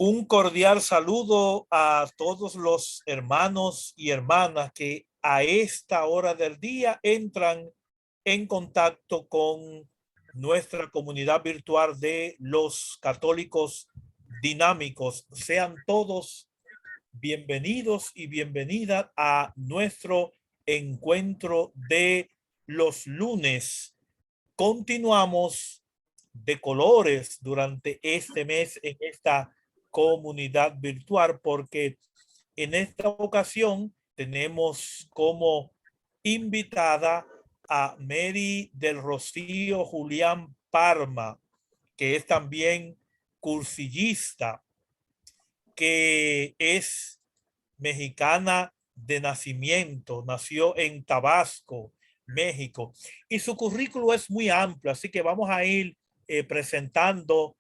Un cordial saludo a todos los hermanos y hermanas que a esta hora del día entran en contacto con nuestra comunidad virtual de los católicos dinámicos. Sean todos bienvenidos y bienvenidas a nuestro encuentro de los lunes. Continuamos de colores durante este mes en esta comunidad virtual, porque en esta ocasión tenemos como invitada a Mary del Rocío Julián Parma, que es también cursillista, que es mexicana de nacimiento, nació en Tabasco, México, y su currículo es muy amplio, así que vamos a ir presentando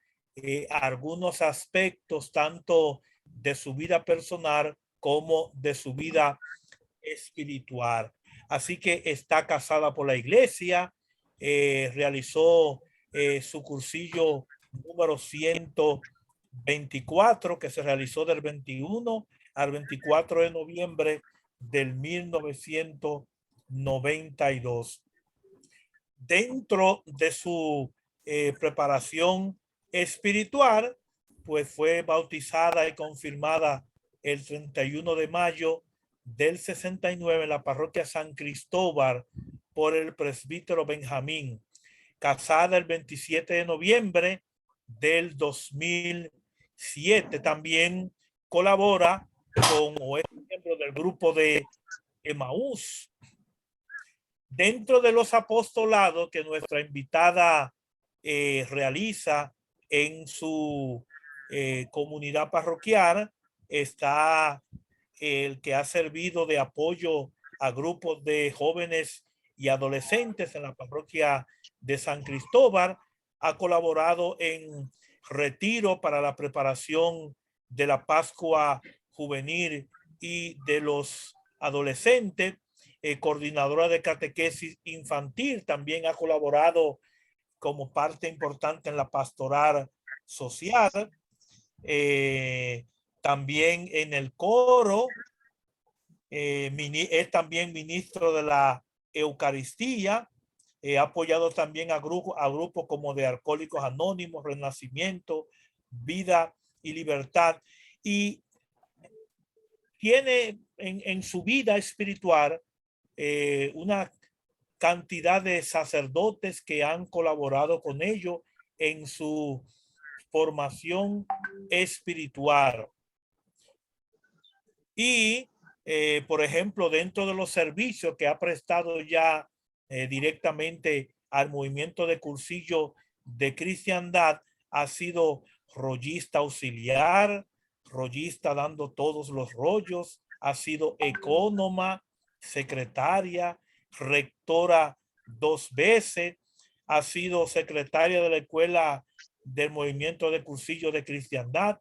algunos aspectos tanto de su vida personal como de su vida espiritual. Así que está casada por la iglesia, realizó su cursillo número 124 que se realizó del 21 al 24 de noviembre del 1992. Dentro de su preparación espiritual, pues fue bautizada y confirmada el 31 de mayo del 69 en la parroquia San Cristóbal por el presbítero Benjamín. Casada el 27 de noviembre del 2007. También colabora con o es miembro del grupo de Emaús. Dentro de los apostolados que nuestra invitada realiza en su comunidad parroquial, está el que ha servido de apoyo a grupos de jóvenes y adolescentes en la parroquia de San Cristóbal. Ha colaborado en retiro para la preparación de la Pascua Juvenil y de los adolescentes. Coordinadora de catequesis infantil, también ha colaborado como parte importante en la pastoral social, también en el coro, es también ministro de la Eucaristía, ha apoyado también a grupos como de Alcohólicos Anónimos, Renacimiento, Vida y Libertad, y tiene en su vida espiritual una cantidad de sacerdotes que han colaborado con ellos en su formación espiritual. Y, por ejemplo, dentro de los servicios que ha prestado ya directamente al movimiento de cursillo de cristiandad, ha sido rollista auxiliar, rollista dando todos los rollos, ha sido ecónoma, secretaria, rectora 2 veces, ha sido secretaria de la escuela del movimiento de cursillo de cristiandad,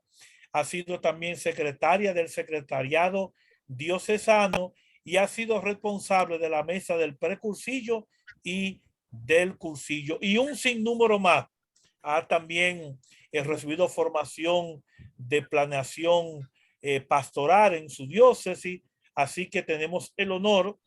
ha sido también secretaria del secretariado diocesano y ha sido responsable de la mesa del precursillo y del cursillo y un sinnúmero más. Ha también recibido formación de planeación pastoral en su diócesis, así que tenemos el honor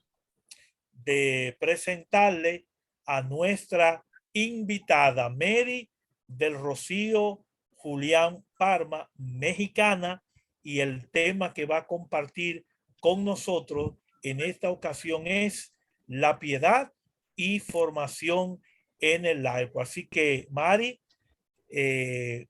de presentarle a nuestra invitada Mary del Rocío Julián Parma, mexicana, y el tema que va a compartir con nosotros en esta ocasión es la piedad y formación en el laico. Así que, Mari,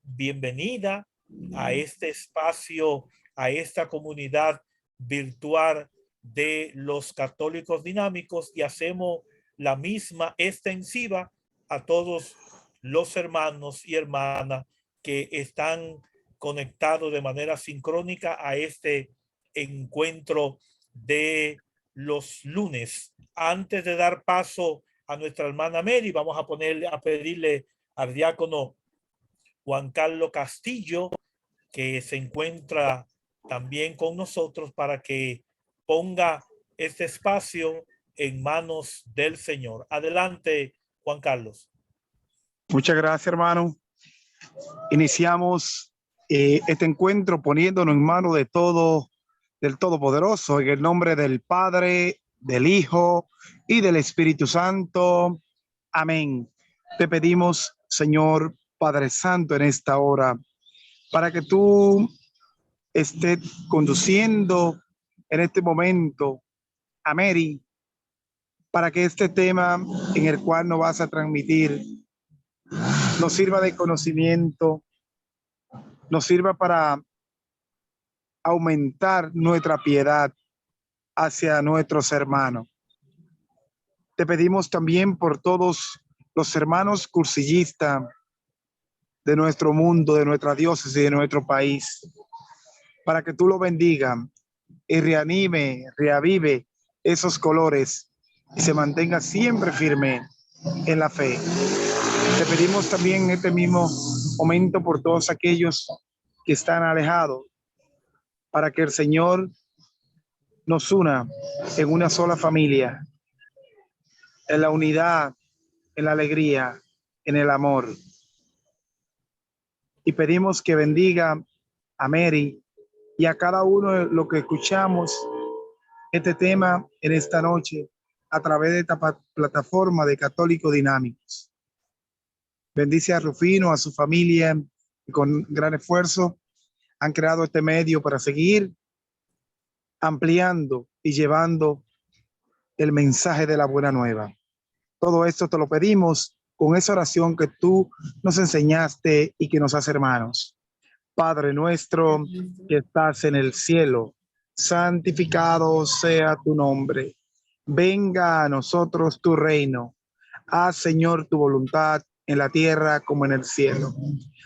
bienvenida a este espacio, a esta comunidad virtual de los católicos dinámicos, y hacemos la misma extensiva a todos los hermanos y hermanas que están conectados de manera sincrónica a este encuentro de los lunes. Antes de dar paso a nuestra hermana Mary, vamos a pedirle al diácono Juan Carlos Castillo, que se encuentra también con nosotros, para que ponga este espacio en manos del Señor. Adelante, Juan Carlos. Muchas gracias, hermano. Iniciamos este encuentro poniéndonos en manos de del Todopoderoso, en el nombre del Padre, del Hijo y del Espíritu Santo. Amén. Te pedimos, Señor Padre Santo, en esta hora, para que tú estés conduciendo en este momento a Mary, para que este tema en el cual nos vas a transmitir nos sirva de conocimiento, nos sirva para aumentar nuestra piedad hacia nuestros hermanos. Te pedimos también por todos los hermanos cursillistas de nuestro mundo, de nuestra diócesis y de nuestro país, para que tú lo bendigas y reanime, reavive esos colores y se mantenga siempre firme en la fe. Te pedimos también en este mismo momento por todos aquellos que están alejados, para que el Señor nos una en una sola familia, en la unidad, en la alegría, en el amor. Y pedimos que bendiga a Mary y a cada uno de los que escuchamos este tema en esta noche a través de esta plataforma de Católicos Dinámicos. Bendice a Rufino, a su familia, que con gran esfuerzo han creado este medio para seguir ampliando y llevando el mensaje de la buena nueva. Todo esto te lo pedimos con esa oración que tú nos enseñaste y que nos hace hermanos. Padre nuestro que estás en el cielo, santificado sea tu nombre. Venga a nosotros tu reino. Haz, Señor, tu voluntad en la tierra como en el cielo.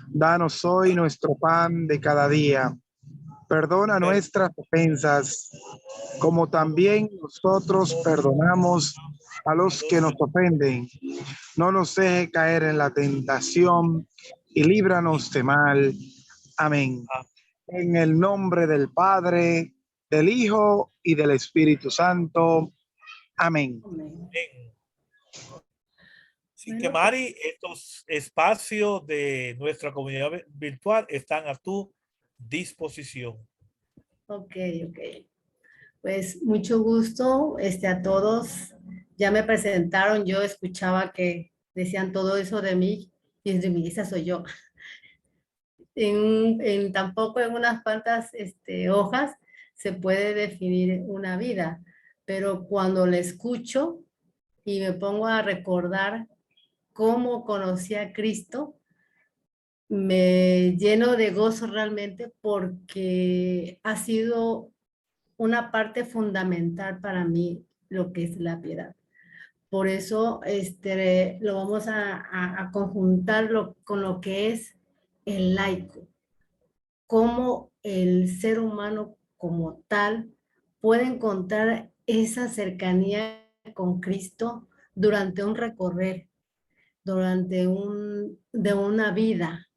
Danos hoy nuestro pan de cada día. Perdona nuestras ofensas, como también nosotros perdonamos a los que nos ofenden. No nos deje caer en la tentación y líbranos de mal. Amén. En el nombre del Padre, del Hijo y del Espíritu Santo. Amén. Así que, Mari, estos espacios de nuestra comunidad virtual están a tu disposición. Ok. Pues mucho gusto a todos. Ya me presentaron, yo escuchaba que decían todo eso de mí y de mí, esa soy yo. Tampoco en unas cuantas hojas se puede definir una vida, pero cuando le escucho y me pongo a recordar cómo conocí a Cristo, me lleno de gozo realmente porque ha sido una parte fundamental para mí lo que es la piedad. Por eso lo vamos a conjuntarlo con lo que es el laico. Cómo el ser humano como tal puede encontrar esa cercanía con Cristo durante un recorrer, durante de una vida,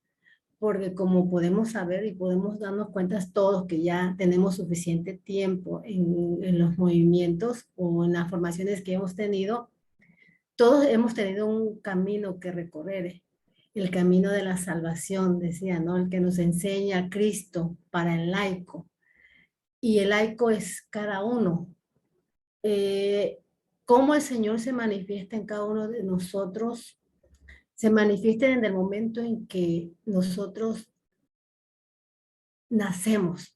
porque como podemos saber y podemos darnos cuenta todos que ya tenemos suficiente tiempo en los movimientos o en las formaciones que hemos tenido, todos hemos tenido un camino que recorrer, el camino de la salvación, decía, ¿no? El que nos enseña Cristo para el laico. Y el laico es cada uno. Cómo el Señor se manifiesta en cada uno de nosotros, se manifiesta en el momento en que nosotros nacemos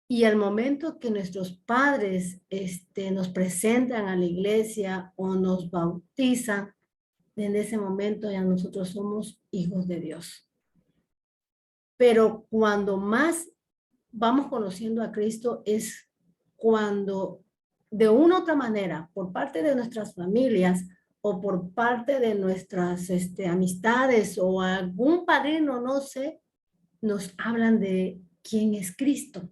y al momento que nuestros padres nos presentan a la iglesia o nos bautizan, en ese momento ya nosotros somos hijos de Dios. Pero cuando más vamos conociendo a Cristo es cuando de una u otra manera, por parte de nuestras familias o por parte de nuestras amistades o algún padrino, no sé, nos hablan de quién es Cristo.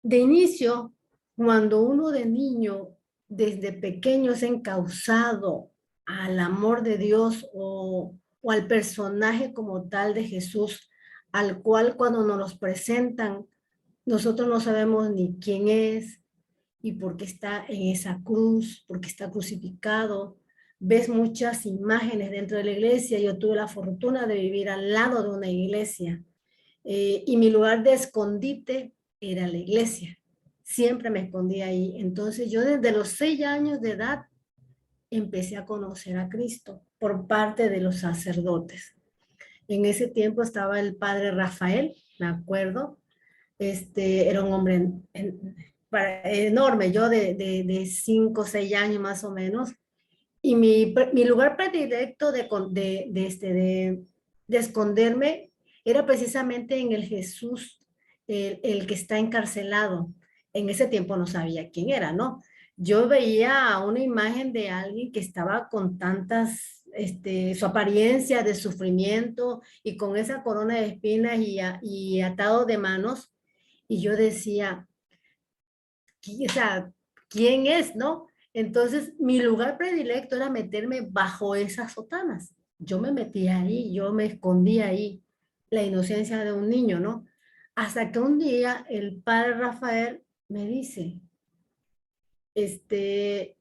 De inicio, cuando uno de niño, desde pequeño es encauzado al amor de Dios o al personaje como tal de Jesús, al cual cuando nos los presentan, nosotros no sabemos ni quién es y por qué está en esa cruz, por qué está crucificado, ves muchas imágenes dentro de la iglesia. Yo tuve la fortuna de vivir al lado de una iglesia y mi lugar de escondite era la iglesia. Siempre me escondía ahí. Entonces yo desde los 6 años de edad empecé a conocer a Cristo por parte de los sacerdotes. En ese tiempo estaba el padre Rafael, me acuerdo. Era un hombre enorme, yo de 5 o 6 años más o menos. Y mi lugar predilecto de esconderme era precisamente en el Jesús, el que está encarcelado. En ese tiempo no sabía quién era, ¿no? Yo veía una imagen de alguien que estaba con tantas, su apariencia de sufrimiento y con esa corona de espinas y atado de manos. Y yo decía, o sea, ¿quién es, no? Entonces, mi lugar predilecto era meterme bajo esas sotanas. Yo me metía ahí, yo me escondía ahí, la inocencia de un niño, ¿no? Hasta que un día el padre Rafael me dice, que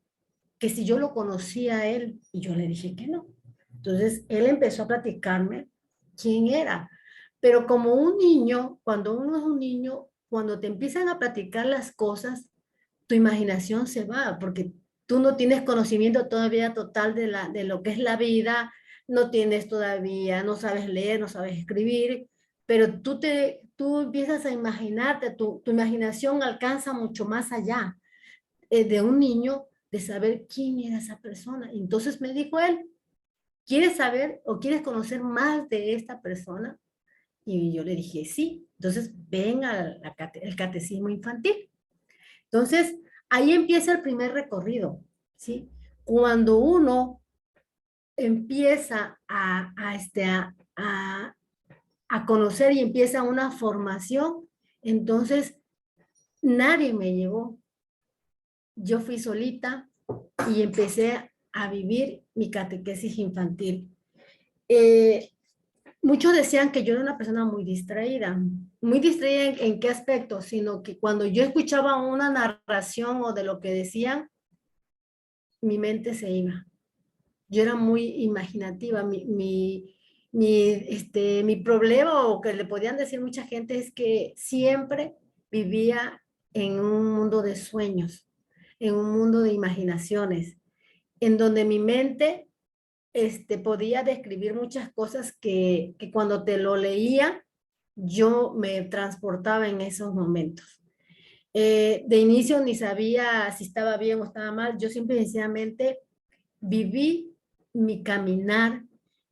si yo lo conocía a él, y yo le dije que no. Entonces, él empezó a platicarme quién era. Pero como un niño, cuando uno es un niño, cuando te empiezan a platicar las cosas, tu imaginación se va, porque tú no tienes conocimiento todavía total de lo que es la vida, no tienes todavía, no sabes leer, no sabes escribir, pero tú empiezas a imaginarte, tu imaginación alcanza mucho más allá de un niño, de saber quién era esa persona. Entonces me dijo él, ¿quieres saber o quieres conocer más de esta persona? Y yo le dije, sí. Entonces ven al catecismo infantil. Entonces, ahí empieza el primer recorrido, ¿sí? Cuando uno empieza a conocer y empieza una formación, entonces nadie me llevó. Yo fui solita y empecé a vivir mi catequesis infantil. Muchos decían que yo era una persona muy distraída. Muy distraída en qué aspecto, sino que cuando yo escuchaba una narración o de lo que decían, mi mente se iba. Yo era muy imaginativa. Mi problema, o que le podían decir mucha gente, es que siempre vivía en un mundo de sueños, en un mundo de imaginaciones, en donde mi mente podía describir muchas cosas que cuando te lo leía, yo me transportaba en esos momentos. De inicio ni sabía si estaba bien o estaba mal, yo simple y sencillamente viví mi caminar,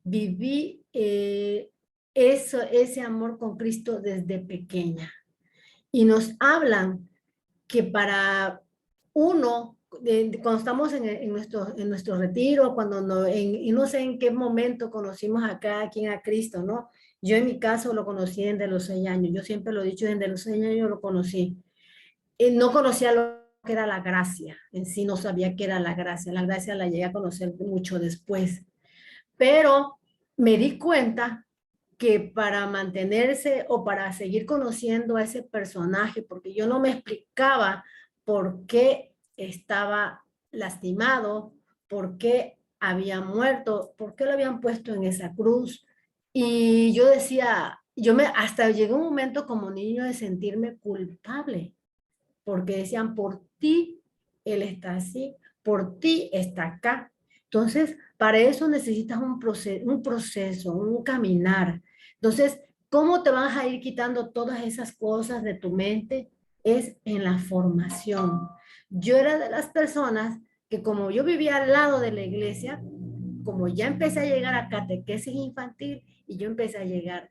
viví ese amor con Cristo desde pequeña. Y nos hablan que para uno, cuando estamos en nuestro retiro, cuando y no sé en qué momento conocimos a cada quien a Cristo, ¿no? Yo en mi caso lo conocí desde los 6 años, yo siempre lo he dicho, desde los 6 años lo conocí. No conocía lo que era la gracia, en sí no sabía qué era la gracia la llegué a conocer mucho después, pero me di cuenta que para mantenerse o para seguir conociendo a ese personaje, porque yo no me explicaba por qué estaba lastimado, por qué había muerto, por qué lo habían puesto en esa cruz. Y yo decía, hasta llegó un momento como niño de sentirme culpable, porque decían, por ti él está así, por ti está acá. Entonces, para eso necesitas un proceso, un caminar. Entonces, ¿cómo te vas a ir quitando todas esas cosas de tu mente? Es en la formación. Yo era de las personas que, como yo vivía al lado de la iglesia, como ya empecé a llegar a catequesis infantil y yo empecé a llegar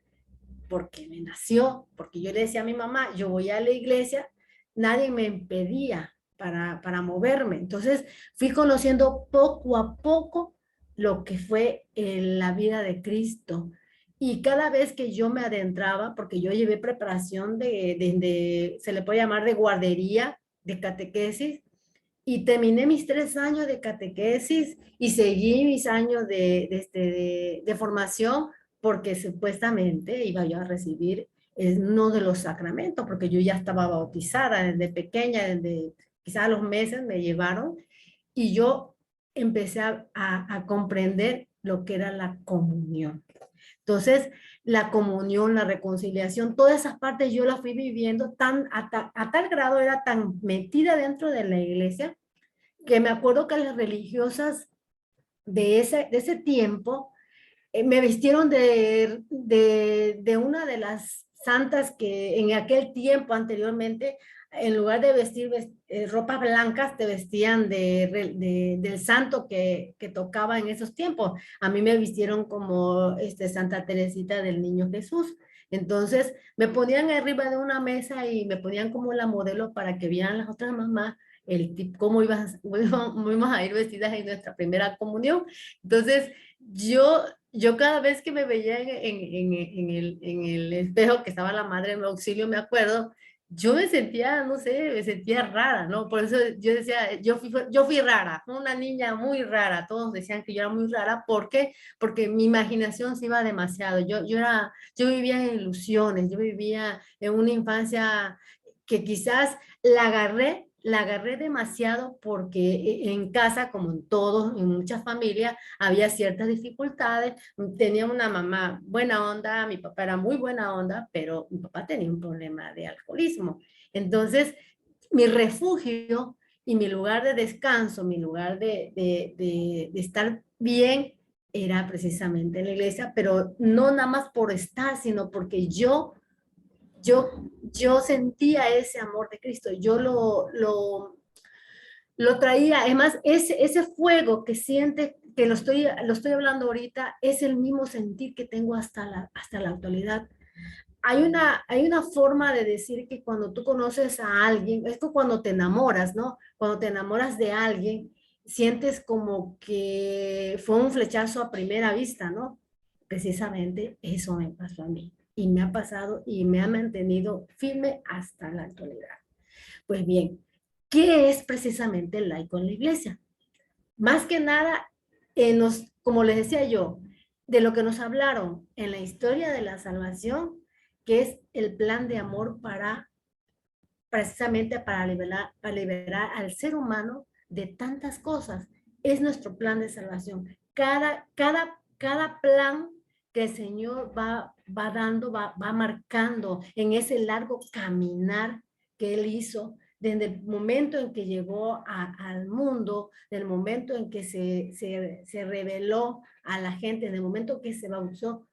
porque me nació, porque yo le decía a mi mamá, yo voy a la iglesia, nadie me impedía para moverme. Entonces fui conociendo poco a poco lo que fue la vida de Cristo. Y cada vez que yo me adentraba, porque yo llevé preparación se le puede llamar de guardería, de catequesis, y terminé mis 3 años de catequesis y seguí mis años de formación, porque supuestamente iba yo a recibir uno de los sacramentos, porque yo ya estaba bautizada desde pequeña, desde quizás a los meses me llevaron, y yo empecé a comprender lo que era la comunión. Entonces, la comunión, la reconciliación, todas esas partes yo las fui viviendo a tal grado, era tan metida dentro de la iglesia, que me acuerdo que las religiosas de ese tiempo me vistieron de una de las santas que en aquel tiempo anteriormente, en lugar de vestir ropas blancas, te vestían del santo que tocaba en esos tiempos. A mí me vistieron como Santa Teresita del Niño Jesús. Entonces me ponían arriba de una mesa y me ponían como la modelo para que vieran las otras mamás cómo íbamos a ir vestidas en nuestra primera comunión. Entonces yo cada vez que me veía en el espejo que estaba la madre en mi auxilio, me acuerdo, yo me sentía, no sé, me sentía rara, ¿no? Por eso yo decía, yo fui rara, una niña muy rara. Todos decían que yo era muy rara. ¿Por qué? Porque mi imaginación se iba demasiado. Yo vivía en ilusiones, yo vivía en una infancia que quizás la agarré demasiado porque en casa, como en todos, en muchas familias, había ciertas dificultades. Tenía una mamá buena onda, mi papá era muy buena onda, pero mi papá tenía un problema de alcoholismo. Entonces, mi refugio y mi lugar de descanso, mi lugar de estar bien, era precisamente en la iglesia, pero no nada más por estar, sino porque yo sentía ese amor de Cristo, yo lo traía. Además, ese fuego que siente, que lo estoy hablando ahorita, es el mismo sentir que tengo hasta la actualidad. Hay una forma de decir que cuando tú conoces a alguien, esto cuando te enamoras, ¿no? Cuando te enamoras de alguien, sientes como que fue un flechazo a primera vista, ¿no? Precisamente eso me pasó a mí y me ha pasado y me ha mantenido firme hasta la actualidad. Pues bien, ¿qué es precisamente el laico en la iglesia? Más que nada, como les decía yo, de lo que nos hablaron en la historia de la salvación, que es el plan de amor precisamente para liberar al ser humano de tantas cosas. Es nuestro plan de salvación. Cada plan que el Señor va dando, va marcando en ese largo caminar que Él hizo, desde el momento en que llegó al mundo, del momento en que se reveló a la gente, del momento que se bautizó.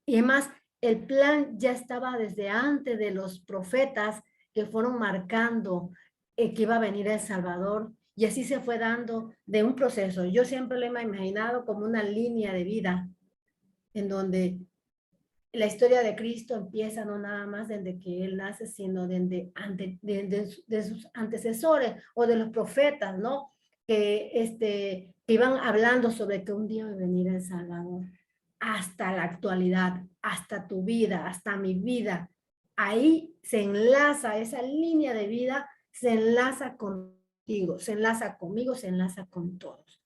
Y además, el plan ya estaba desde antes de los profetas que fueron marcando que iba a venir el Salvador. Y así se fue dando de un proceso. Yo siempre lo he imaginado como una línea de vida en donde la historia de Cristo empieza no nada más desde que Él nace, sino de sus antecesores o de los profetas, ¿no? Que iban hablando sobre que un día va a venir el Salvador. Hasta la actualidad, hasta tu vida, hasta mi vida. Ahí se enlaza esa línea de vida, se enlaza contigo, se enlaza conmigo, se enlaza con todos.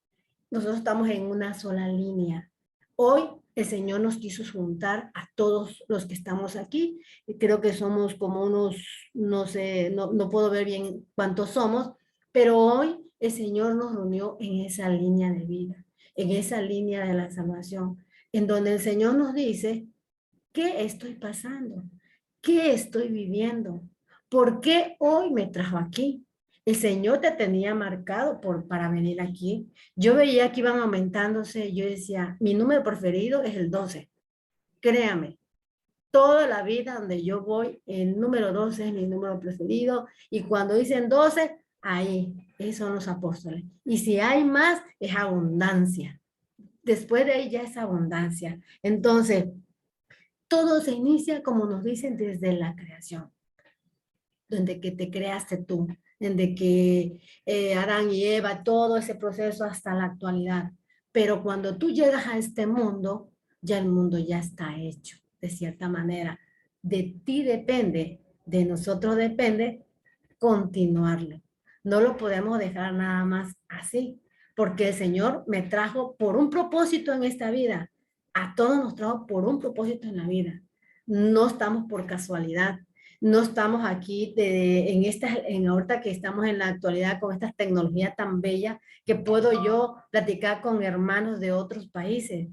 Nosotros estamos en una sola línea. Hoy el Señor nos quiso juntar a todos los que estamos aquí. Creo que somos como unos, no sé, no puedo ver bien cuántos somos, pero hoy el Señor nos reunió en esa línea de vida, en esa línea de la salvación, en donde el Señor nos dice, ¿qué estoy pasando? ¿Qué estoy viviendo? ¿Por qué hoy me trajo aquí? El Señor te tenía marcado para venir aquí. Yo veía que iban aumentándose. Yo decía, mi número preferido es el 12. Créame, toda la vida donde yo voy, el número 12 es mi número preferido. Y cuando dicen 12, ahí, esos son los apóstoles. Y si hay más, es abundancia. Después de ahí ya es abundancia. Entonces, todo se inicia, como nos dicen, desde la creación, donde que te creaste tú, desde que Adán y Eva, todo ese proceso hasta la actualidad. Pero cuando tú llegas a este mundo, ya el mundo ya está hecho, de cierta manera. De ti depende, de nosotros depende continuarlo. No lo podemos dejar nada más así, porque el Señor me trajo por un propósito en esta vida. A todos nos trajo por un propósito en la vida. No estamos por casualidad. No estamos aquí ahorita que estamos en la actualidad con esta tecnología tan bella que puedo yo platicar con hermanos de otros países,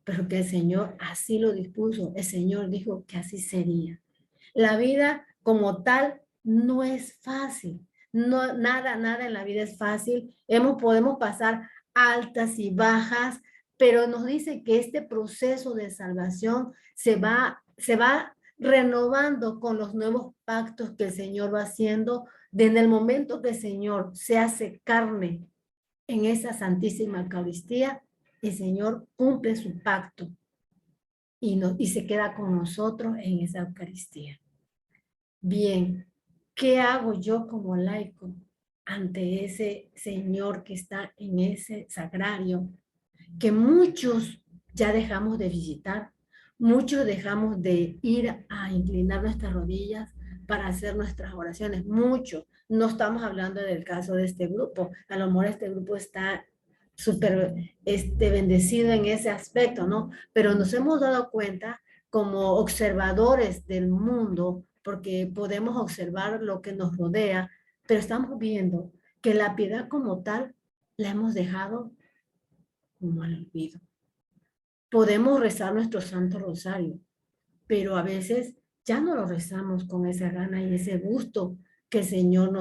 pero que el Señor así lo dispuso. El Señor dijo que así sería. La vida como tal no es fácil. No, nada en la vida es fácil. Podemos pasar altas y bajas, pero nos dice que este proceso de salvación se va renovando con los nuevos pactos que el Señor va haciendo desde el momento que el Señor se hace carne en esa Santísima Eucaristía. El Señor cumple su pacto y se queda con nosotros en esa Eucaristía. Bien, ¿qué hago yo como laico ante ese Señor que está en ese sagrario que muchos ya dejamos de visitar? Muchos dejamos de ir a inclinar nuestras rodillas para hacer nuestras oraciones. Muchos. No estamos hablando del caso de este grupo. A lo mejor este grupo está súper bendecido en ese aspecto, ¿no? Pero nos hemos dado cuenta como observadores del mundo, porque podemos observar lo que nos rodea, pero estamos viendo que la piedad como tal la hemos dejado como al olvido. Podemos rezar nuestro Santo Rosario, pero a veces ya no lo rezamos con esa gana y ese gusto que el Señor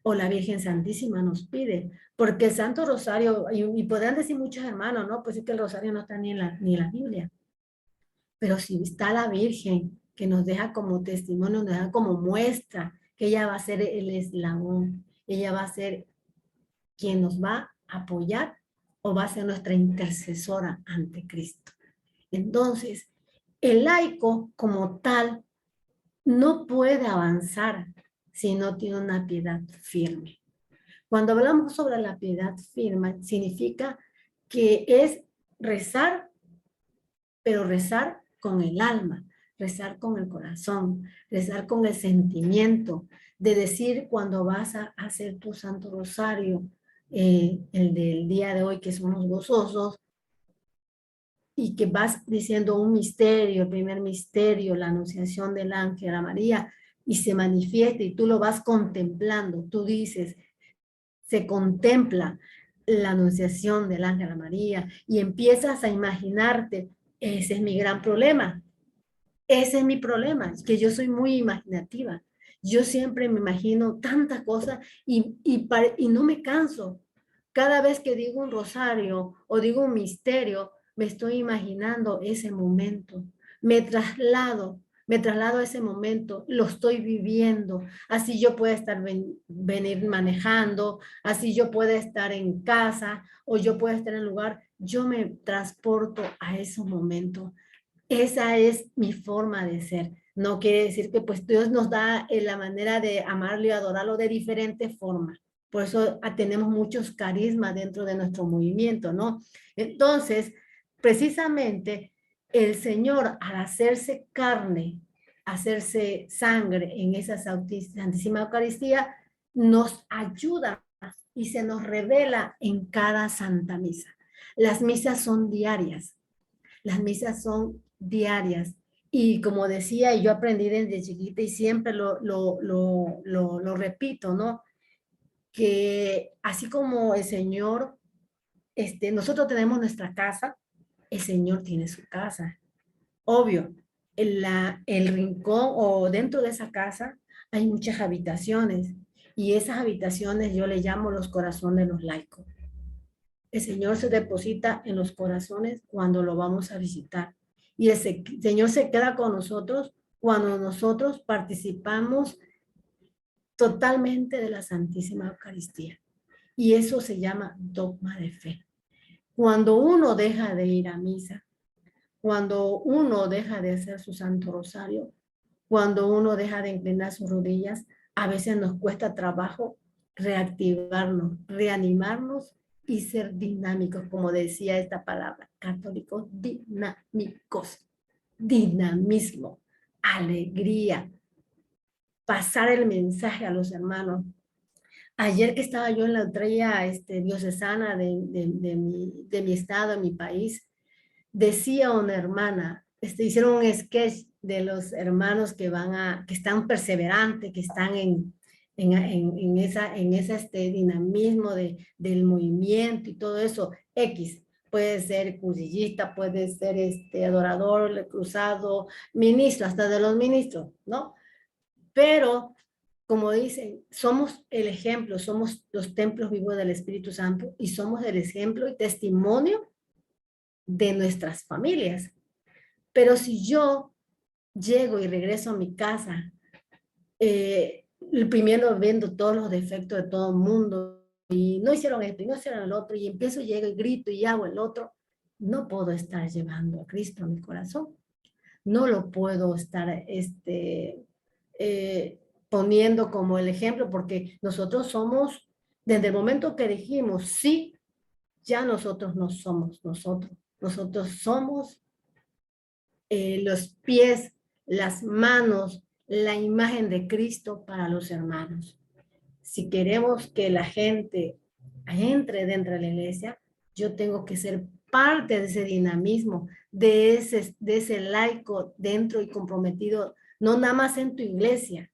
o la Virgen Santísima nos pide, porque el Santo Rosario, y podrán decir muchos hermanos, ¿no? Pues es que el Rosario no está ni en la Biblia, pero si está la Virgen que nos deja como testimonio, nos deja como muestra, que ella va a ser el eslabón, ella va a ser quien nos va a apoyar o va a ser nuestra intercesora ante Cristo. Entonces, el laico como tal no puede avanzar si no tiene una piedad firme. Cuando hablamos sobre la piedad firme, significa que es rezar, pero rezar con el alma, rezar con el corazón, rezar con el sentimiento, de decir cuando vas a hacer tu Santo Rosario, el del día de hoy, que son los gozosos, y que vas diciendo un misterio, el primer misterio, la anunciación del ángel a María, y se manifiesta y tú lo vas contemplando. Tú dices, se contempla la anunciación del ángel a María y empiezas a imaginarte, ese es mi gran problema. Ese es mi problema, que yo soy muy imaginativa. Yo siempre me imagino tantas cosas y no me canso. Cada vez que digo un rosario o digo un misterio, me estoy imaginando ese momento. Me traslado a ese momento, lo estoy viviendo. Así yo puedo estar venir manejando, así yo puedo estar en casa o yo puedo estar en el lugar. Yo me transporto a ese momento. Esa es mi forma de ser. No quiere decir que pues Dios nos da la manera de amarlo y adorarlo de diferentes formas. Por eso tenemos muchos carismas dentro de nuestro movimiento, ¿no? Entonces, precisamente el Señor, al hacerse carne, hacerse sangre en esa Santísima Eucaristía, nos ayuda y se nos revela en cada Santa Misa. Las misas son diarias. Las misas son diarias. Y como decía, y yo aprendí desde chiquita y siempre lo repito, ¿no? Que así como el Señor, nosotros tenemos nuestra casa, el Señor tiene su casa. Obvio, el rincón o dentro de esa casa hay muchas habitaciones y esas habitaciones yo le llamo los corazones de los laicos. El Señor se deposita en los corazones cuando lo vamos a visitar. Y el Señor se queda con nosotros cuando nosotros participamos totalmente de la Santísima Eucaristía. Y eso se llama dogma de fe. Cuando uno deja de ir a misa, cuando uno deja de hacer su Santo Rosario, cuando uno deja de inclinar sus rodillas, a veces nos cuesta trabajo reactivarnos, reanimarnos y ser dinámicos, como decía esta palabra, católicos dinámicos, dinamismo, alegría, pasar el mensaje a los hermanos. Ayer que estaba yo en la estrella diocesana de mi estado, de mi país, decía una hermana, hicieron un sketch de los hermanos que que están perseverantes, que están en ese dinamismo del movimiento y todo eso, X. Puede ser cursillista, puede ser adorador, cruzado, ministro, hasta de los ministros, ¿no? Pero, como dicen, somos el ejemplo, somos los templos vivos del Espíritu Santo y somos el ejemplo y testimonio de nuestras familias. Pero si yo llego y regreso a mi casa, primero viendo todos los defectos de todo el mundo, y no hicieron esto, y no hicieron el otro, y empiezo, llego y grito y hago el otro, no puedo estar llevando a Cristo a mi corazón. No lo puedo estar poniendo como el ejemplo, porque nosotros somos, desde el momento que dijimos sí, ya nosotros no somos nosotros. Nosotros somos los pies, las manos, la imagen de Cristo para los hermanos. Si queremos que la gente entre dentro de la iglesia, yo tengo que ser parte de ese dinamismo, de ese laico dentro y comprometido, no nada más en tu iglesia,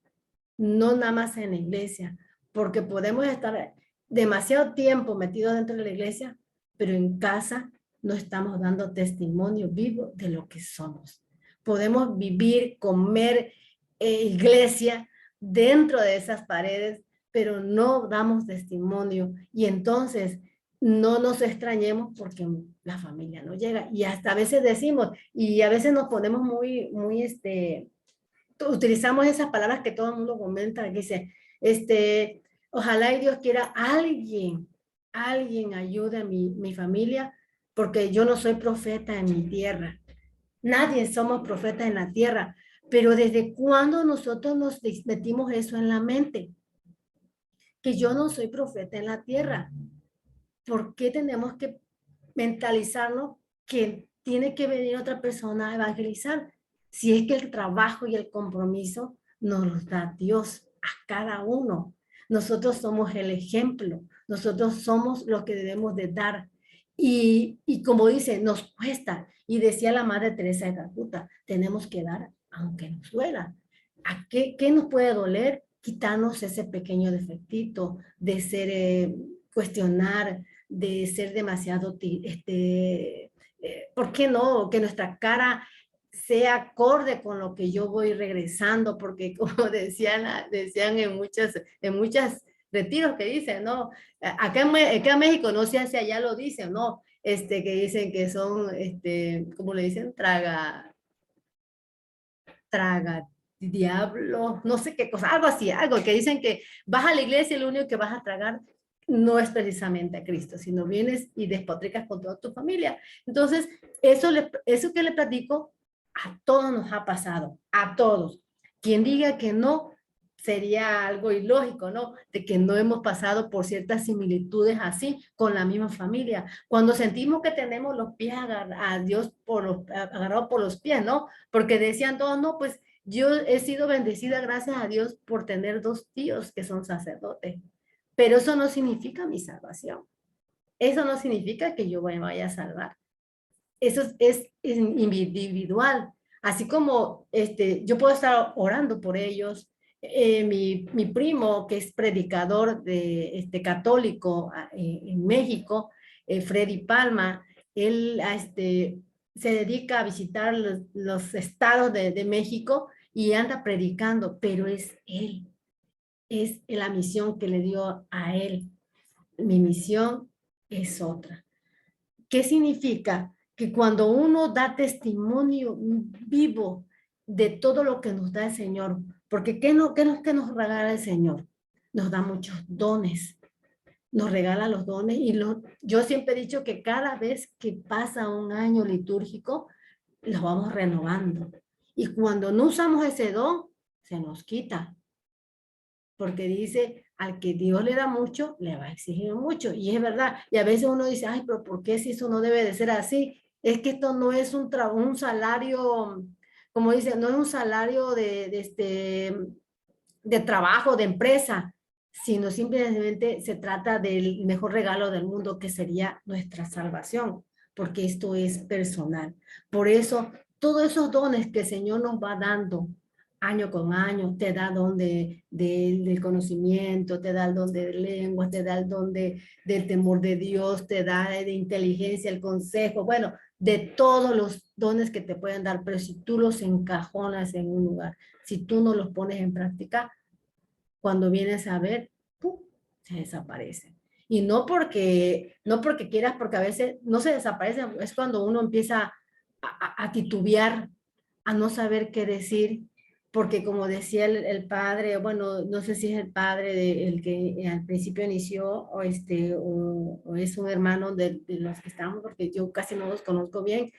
no nada más en la iglesia, porque podemos estar demasiado tiempo metidos dentro de la iglesia, pero en casa no estamos dando testimonio vivo de lo que somos. Podemos vivir, comer iglesia dentro de esas paredes, pero no damos testimonio y entonces no nos extrañemos porque la familia no llega y hasta a veces decimos y a veces nos ponemos muy utilizamos esas palabras que todo el mundo comenta, que dice, ojalá y Dios quiera alguien ayude a mi familia, porque yo no soy profeta en mi tierra. Nadie somos profetas en la tierra, pero ¿desde cuándo nosotros nos metimos eso en la mente? Que yo no soy profeta en la tierra. ¿Por qué tenemos que mentalizarnos que tiene que venir otra persona a evangelizar? Si es que el trabajo y el compromiso nos los da Dios a cada uno. Nosotros somos el ejemplo, nosotros somos los que debemos de dar. Y como dice, nos cuesta. Y decía la Madre Teresa de Calcuta, tenemos que dar aunque nos duela. ¿A qué nos puede doler? Quitarnos ese pequeño defectito de ser, cuestionar, de ser demasiado, ¿por qué no? Que nuestra cara sea acorde con lo que yo voy regresando, porque como decían en muchas retiros que dicen, ¿no? Acá en México, no sé si allá lo dicen, ¿no? Que dicen que son, ¿cómo le dicen? Traga diablo, no sé qué cosa, algo así, algo que dicen que vas a la iglesia y lo único que vas a tragar no es precisamente a Cristo, sino vienes y despotricas con toda tu familia. Entonces, eso que le platico, a todos nos ha pasado, a todos. Quien diga que no, sería algo ilógico, ¿no? De que no hemos pasado por ciertas similitudes así con la misma familia. Cuando sentimos que tenemos los pies a Dios agarrados por los pies, ¿no? Porque decían todos, no, pues yo he sido bendecida gracias a Dios por tener 2 tíos que son sacerdotes. Pero eso no significa mi salvación. Eso no significa que yo me vaya a salvar. Eso es individual. Así como yo puedo estar orando por ellos. Mi primo, que es predicador católico en México, Freddy Palma, él se dedica a visitar los estados de México y anda predicando, pero es él. Es la misión que le dio a él. Mi misión es otra. ¿Qué significa? Que cuando uno da testimonio vivo de todo lo que nos da el Señor, porque ¿qué nos regala el Señor? Nos da muchos dones, nos regala los dones y yo siempre he dicho que cada vez que pasa un año litúrgico, los vamos renovando. Y cuando no usamos ese don, se nos quita. Porque dice, al que Dios le da mucho, le va a exigir mucho. Y es verdad. Y a veces uno dice, ay, pero ¿por qué si eso no debe de ser así? Es que esto no es un salario, como dice, no es un salario de trabajo, de empresa, sino simplemente se trata del mejor regalo del mundo, que sería nuestra salvación, porque esto es personal. Por eso todos esos dones que el Señor nos va dando año con año, te da don del conocimiento, te da el don de lengua, te da el don del temor de Dios, te da de inteligencia, el consejo, bueno, de todos los dones que te pueden dar, pero si tú los encajonas en un lugar, si tú no los pones en práctica, cuando vienes a ver, ¡pum!, se desaparecen. Y no porque quieras, porque a veces no se desaparecen, es cuando uno empieza a titubear, a no saber qué decir, porque como decía el padre, bueno, no sé si es el padre el que al principio inició, o es un hermano de los que estamos, porque yo casi no los conozco bien,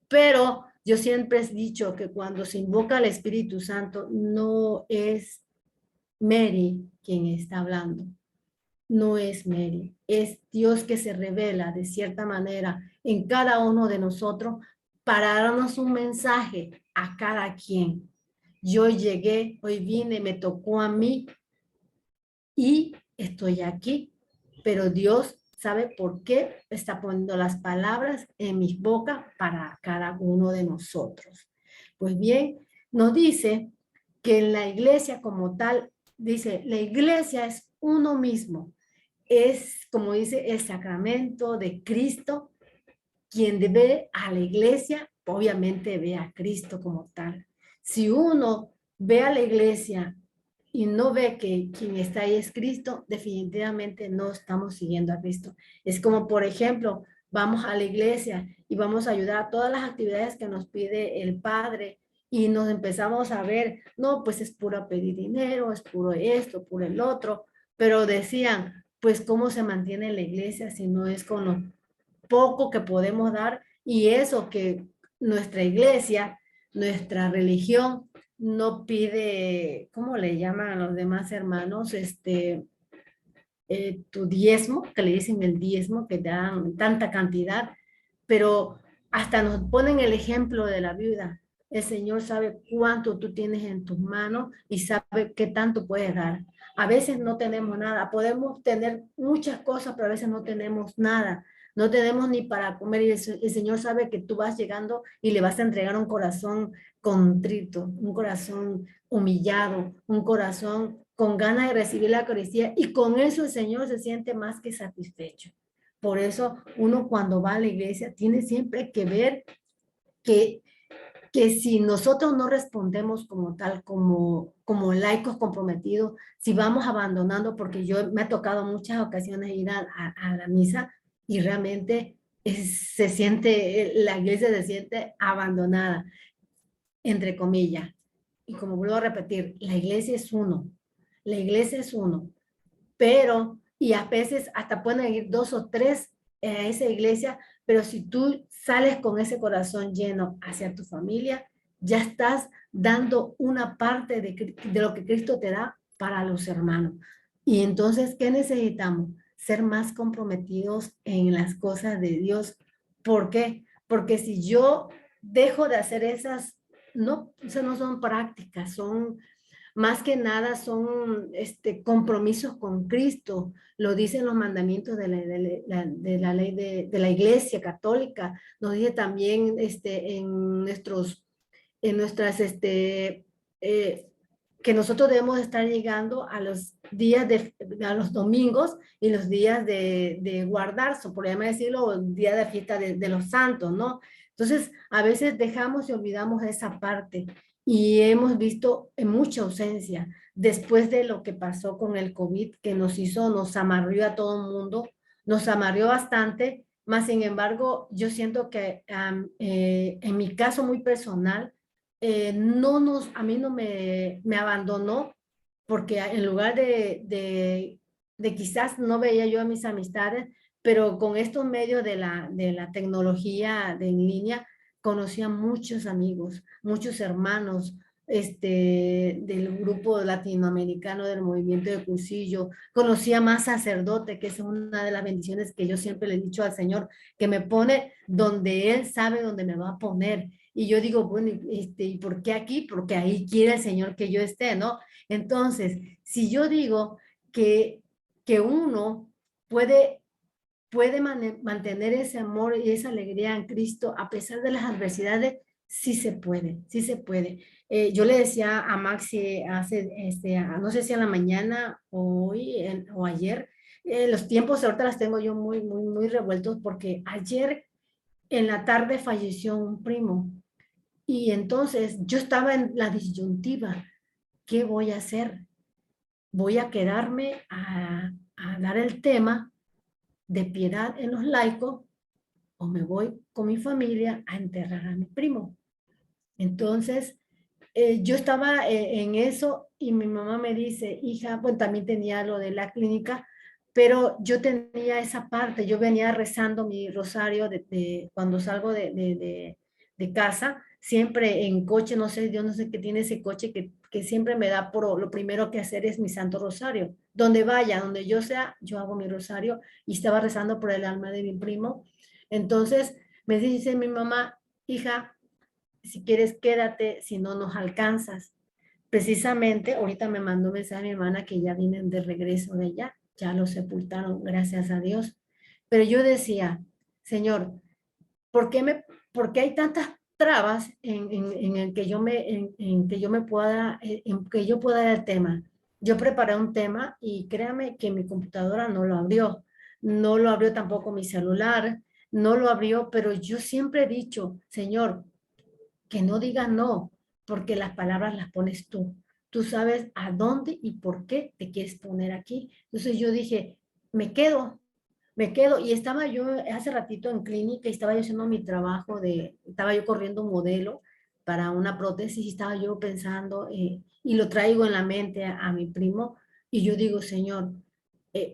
pero yo siempre he dicho que cuando se invoca al Espíritu Santo, no es Mary quien está hablando, no es Mary, es Dios que se revela de cierta manera en cada uno de nosotros para darnos un mensaje a cada quien. Yo llegué, hoy vine, me tocó a mí y estoy aquí, pero Dios sabe por qué está poniendo las palabras en mis bocas para cada uno de nosotros. Pues bien, nos dice que en la iglesia como tal, dice, la iglesia es uno mismo, es como dice el sacramento de Cristo, quien ve a la iglesia, obviamente ve a Cristo como tal. Si uno ve a la iglesia y no ve que quien está ahí es Cristo, definitivamente no estamos siguiendo a Cristo. Es como, por ejemplo, vamos a la iglesia y vamos a ayudar a todas las actividades que nos pide el Padre y nos empezamos a ver, no, pues es puro pedir dinero, es puro esto, puro el otro, pero decían, pues cómo se mantiene la iglesia si no es con lo poco que podemos dar, y eso que nuestra iglesia, nuestra religión no pide, ¿cómo le llaman a los demás hermanos? Tu diezmo, que le dicen el diezmo, que dan tanta cantidad, pero hasta nos ponen el ejemplo de la viuda. El Señor sabe cuánto tú tienes en tus manos y sabe qué tanto puedes dar. A veces no tenemos nada, podemos tener muchas cosas, pero a veces no tenemos nada. No tenemos ni para comer y el Señor sabe que tú vas llegando y le vas a entregar un corazón contrito, un corazón humillado, un corazón con ganas de recibir la Eucaristía, y con eso el Señor se siente más que satisfecho. Por eso uno cuando va a la iglesia tiene siempre que ver que, que si nosotros no respondemos como tal, como laicos comprometidos, si vamos abandonando, porque yo me ha tocado muchas ocasiones ir a la misa y realmente se siente, la iglesia se siente abandonada, entre comillas. Y como vuelvo a repetir, la iglesia es uno, la iglesia es uno, pero, y a veces hasta pueden ir 2 o 3 a esa iglesia, pero si tú sales con ese corazón lleno hacia tu familia, ya estás dando una parte de lo que Cristo te da para los hermanos. Y entonces, ¿qué necesitamos? Ser más comprometidos en las cosas de Dios. ¿Por qué? Porque si yo dejo de hacer esas, no, eso no son prácticas, son más que nada son compromisos con Cristo, lo dicen los mandamientos de la ley de la Iglesia Católica, nos dice también en nuestras, que nosotros debemos estar llegando a los días a los domingos y los días de guardar, por decirlo, el día de fiesta de los santos, ¿no? Entonces, a veces dejamos y olvidamos esa parte y hemos visto en mucha ausencia después de lo que pasó con el COVID, que nos amarrió a todo el mundo, nos amarrió bastante, más sin embargo, yo siento que en mi caso muy personal, a mí no me abandonó, porque en lugar de quizás no veía yo a mis amistades, pero con estos medios de la tecnología en línea, conocí a muchos amigos, muchos hermanos, del grupo latinoamericano del movimiento de Cursillo, conocí a más sacerdote, que es una de las bendiciones que yo siempre le he dicho al Señor, que me pone donde Él sabe dónde me va a poner. Y yo digo, bueno, ¿y por qué aquí? Porque ahí quiere el Señor que yo esté, ¿no? Entonces, si yo digo que uno puede mantener ese amor y esa alegría en Cristo a pesar de las adversidades, sí se puede, sí se puede. Yo le decía a Maxi hace, no sé si en la mañana o hoy o ayer, los tiempos ahorita las tengo yo muy, muy, muy revueltos porque ayer en la tarde falleció un primo y entonces yo estaba en la disyuntiva. ¿Qué voy a hacer? ¿Voy a quedarme a dar el tema de piedad en los laicos o me voy con mi familia a enterrar a mi primo? Entonces, yo estaba en eso y mi mamá me dice, hija, bueno, también tenía lo de la clínica, pero yo tenía esa parte, yo venía rezando mi rosario cuando salgo de casa, siempre en coche, no sé, yo no sé qué tiene ese coche que siempre me da por lo primero que hacer es mi santo rosario. Donde vaya, donde yo sea, yo hago mi rosario y estaba rezando por el alma de mi primo. Entonces, me dice mi mamá, hija, si quieres quédate, si no nos alcanzas. Precisamente, ahorita me mandó un mensaje a mi hermana que ya vienen de regreso de allá, ya lo sepultaron, gracias a Dios. Pero yo decía, Señor, ¿por qué, por qué hay tantas trabas en el que yo en que yo me pueda, en que yo pueda dar el tema? Yo preparé un tema y créame que mi computadora no lo abrió, no lo abrió tampoco mi celular, no lo abrió, pero yo siempre he dicho, Señor, que no digas no, porque las palabras las pones tú. Tú sabes a dónde y por qué te quieres poner aquí. Entonces yo dije, me quedo. Y estaba yo hace ratito en clínica y estaba yo haciendo mi trabajo estaba yo corriendo un modelo para una prótesis y estaba yo pensando y lo traigo en la mente a mi primo y yo digo, Señor,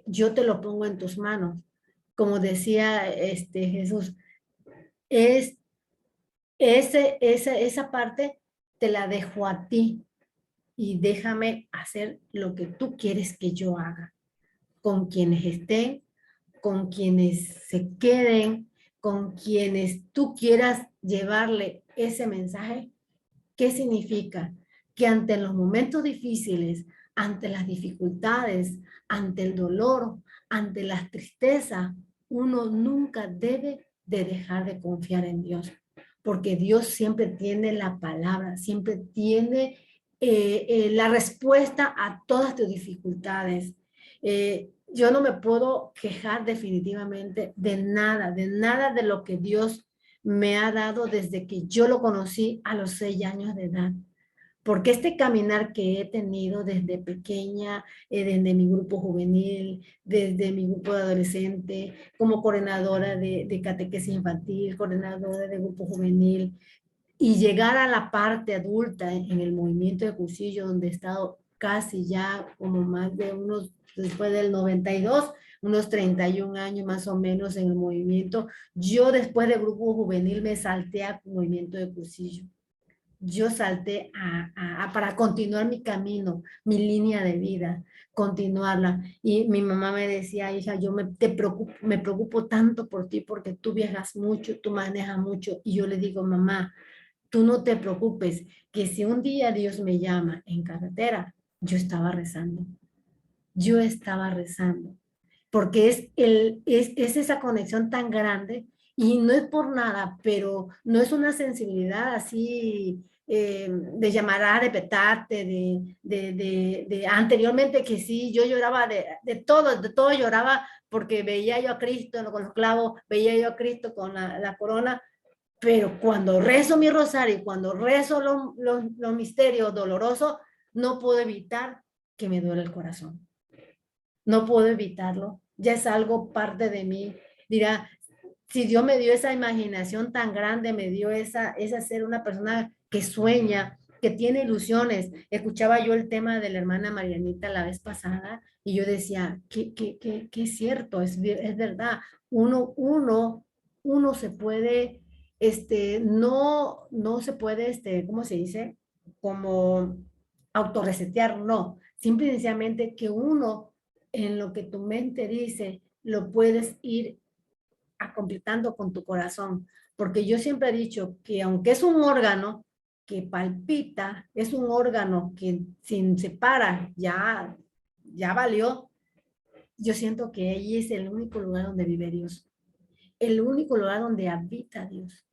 yo te lo pongo en tus manos. Como decía Jesús, es esa parte te la dejo a ti y déjame hacer lo que tú quieres que yo haga, con quienes estén, con quienes se queden, con quienes tú quieras llevarle ese mensaje. ¿Qué significa? Que ante los momentos difíciles, ante las dificultades, ante el dolor, ante las tristezas, uno nunca debe de dejar de confiar en Dios, porque Dios siempre tiene la palabra, siempre tiene la respuesta a todas tus dificultades. Yo no me puedo quejar definitivamente de nada de lo que Dios me ha dado desde que yo lo conocí a los 6 años de edad. Porque este caminar que he tenido desde pequeña, desde mi grupo juvenil, desde mi grupo de adolescente, como coordinadora de catequesis infantil, coordinadora de grupo juvenil, y llegar a la parte adulta en el movimiento de Cursillo, donde he estado casi ya como más de unos, después del 92, unos 31 años más o menos en el movimiento. Yo después del grupo juvenil me salté al movimiento de Cursillo. Yo salté para continuar mi camino, mi línea de vida, continuarla. Y mi mamá me decía, hija, me preocupo tanto por ti porque tú viajas mucho, tú manejas mucho. Y yo le digo, mamá, tú no te preocupes, que si un día Dios me llama en carretera, yo estaba rezando. Yo estaba rezando. Porque es esa conexión tan grande y no es por nada, pero no es una sensibilidad así de llamar de petarte, anteriormente que sí, yo lloraba de todo lloraba porque veía yo a Cristo con los clavos, veía yo a Cristo con la corona, pero cuando rezo mi rosario, cuando rezo los misterios dolorosos, no puedo evitar que me duele el corazón. No puedo evitarlo. Ya es algo parte de mí. Dirá, si Dios me dio esa imaginación tan grande, me dio esa ser una persona que sueña, que tiene ilusiones. Escuchaba yo el tema de la hermana Marianita la vez pasada y yo decía, que es cierto, es verdad. Uno se puede, no se puede, ¿cómo se dice? Como autorresetear, no. Simple y sencillamente que uno, en lo que tu mente dice, lo puedes ir completando con tu corazón. Porque yo siempre he dicho que aunque es un órgano que palpita, es un órgano que si se para, ya valió. Yo siento que ahí es el único lugar donde vive Dios. El único lugar donde habita Dios.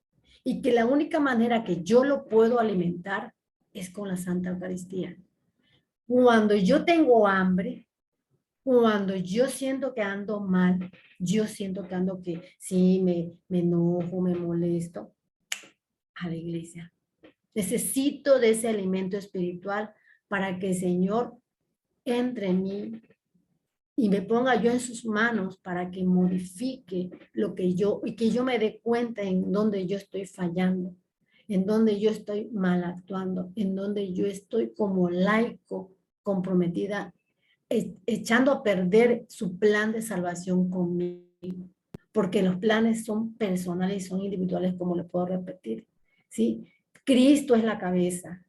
y que la única manera que yo lo puedo alimentar es con la Santa Eucaristía. Cuando yo tengo hambre, cuando yo siento que ando mal, yo siento que ando que sí, me enojo, me molesto, a la iglesia. Necesito de ese alimento espiritual para que el Señor entre en mí y me ponga yo en sus manos para que modifique lo que yo, y que yo me dé cuenta en donde yo estoy fallando, en donde yo estoy mal actuando, en donde yo estoy como laico comprometida, echando a perder su plan de salvación conmigo, porque los planes son personales y son individuales, como le puedo repetir, ¿sí? Cristo es la cabeza,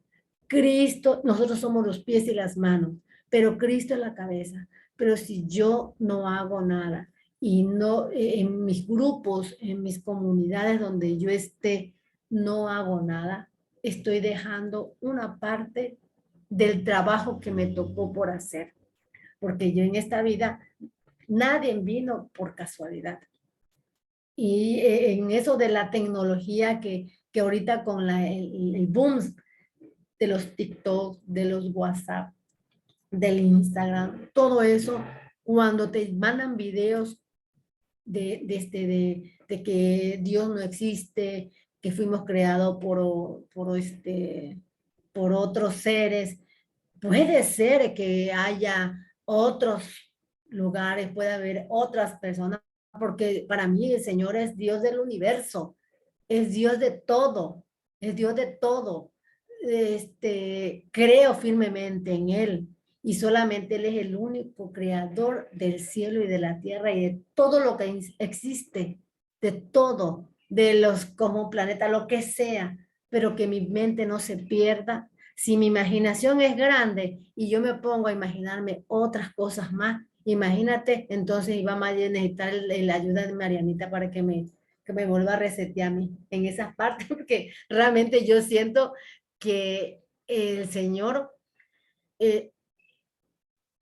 Cristo, nosotros somos los pies y las manos, pero Cristo es la cabeza. Pero si yo no hago nada y no en mis grupos, en mis comunidades donde yo esté, no hago nada, estoy dejando una parte del trabajo que me tocó por hacer. Porque yo en esta vida, nadie vino por casualidad. Y en eso de la tecnología que ahorita con el boom de los TikTok, de los WhatsApp, del Instagram, todo eso, cuando te mandan videos de que Dios no existe, que fuimos creados por otros seres, puede ser que haya otros lugares, puede haber otras personas, porque para mí el Señor es Dios del universo, es Dios de todo, es Dios de todo. Creo firmemente en Él y solamente Él es el único creador del cielo y de la tierra y de todo lo que existe, de todo, de los como planeta, lo que sea, pero que mi mente no se pierda. Si mi imaginación es grande y yo me pongo a imaginarme otras cosas más, imagínate, entonces iba a necesitar la ayuda de Marianita para que me vuelva a resetear a mí en esas partes, porque realmente yo siento que el Señor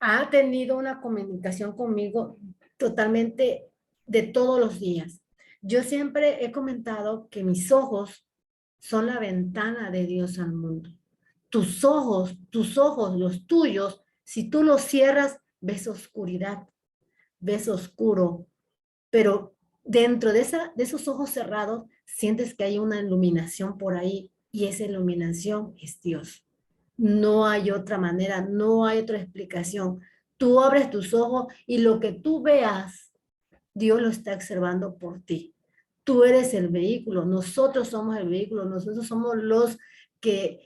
ha tenido una comunicación conmigo totalmente de todos los días. Yo siempre he comentado que mis ojos son la ventana de Dios al mundo. Tus ojos, los tuyos, si tú los cierras, ves oscuridad, ves oscuro, pero dentro de esos ojos cerrados sientes que hay una iluminación por ahí y esa iluminación es Dios. No hay otra manera, no hay otra explicación. Tú abres tus ojos y lo que tú veas, Dios lo está observando por ti. Tú eres el vehículo, nosotros somos el vehículo, nosotros somos los que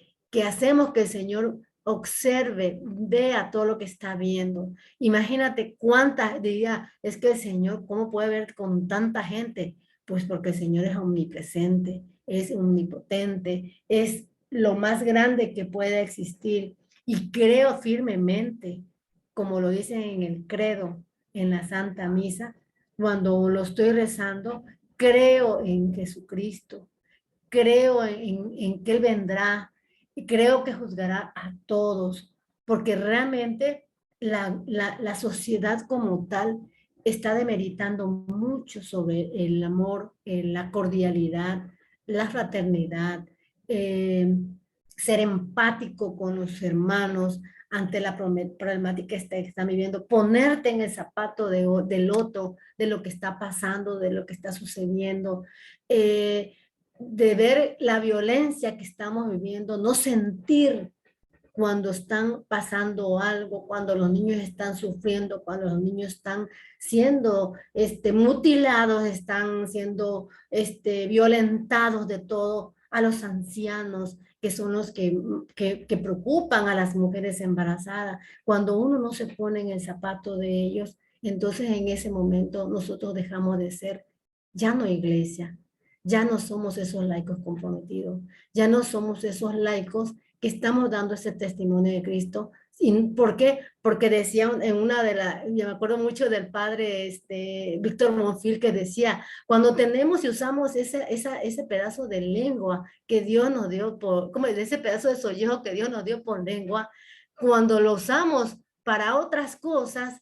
hacemos que el Señor observe, vea todo lo que está viendo. Imagínate cuánta, diría, es que el Señor, ¿cómo puede ver con tanta gente? Pues porque el Señor es omnipresente, es omnipotente, es lo más grande que puede existir. Y creo firmemente, como lo dicen en el credo, en la Santa Misa, cuando lo estoy rezando, creo en Jesucristo, creo en que Él vendrá y creo que juzgará a todos, porque realmente la sociedad como tal está demeritando mucho sobre el amor, la cordialidad, la fraternidad, ser empático con los hermanos ante la problemática que están viviendo, ponerte en el zapato del otro, de lo que está pasando, de lo que está sucediendo, de ver la violencia que estamos viviendo, no sentir cuando están pasando algo, cuando los niños están sufriendo, cuando los niños están siendo mutilados, están siendo violentados de todo, a los ancianos, que son los que preocupan a las mujeres embarazadas. Cuando uno no se pone en el zapato de ellos, entonces en ese momento nosotros dejamos de ser ya no iglesia, ya no somos esos laicos comprometidos, ya no somos esos laicos que estamos dando ese testimonio de Cristo. ¿Por qué? Porque decía en una de las, yo me acuerdo mucho del padre Víctor Monfil, que decía, cuando tenemos y usamos ese pedazo de lengua que Dios nos dio, como ese pedazo de sollejo que Dios nos dio por lengua, cuando lo usamos para otras cosas,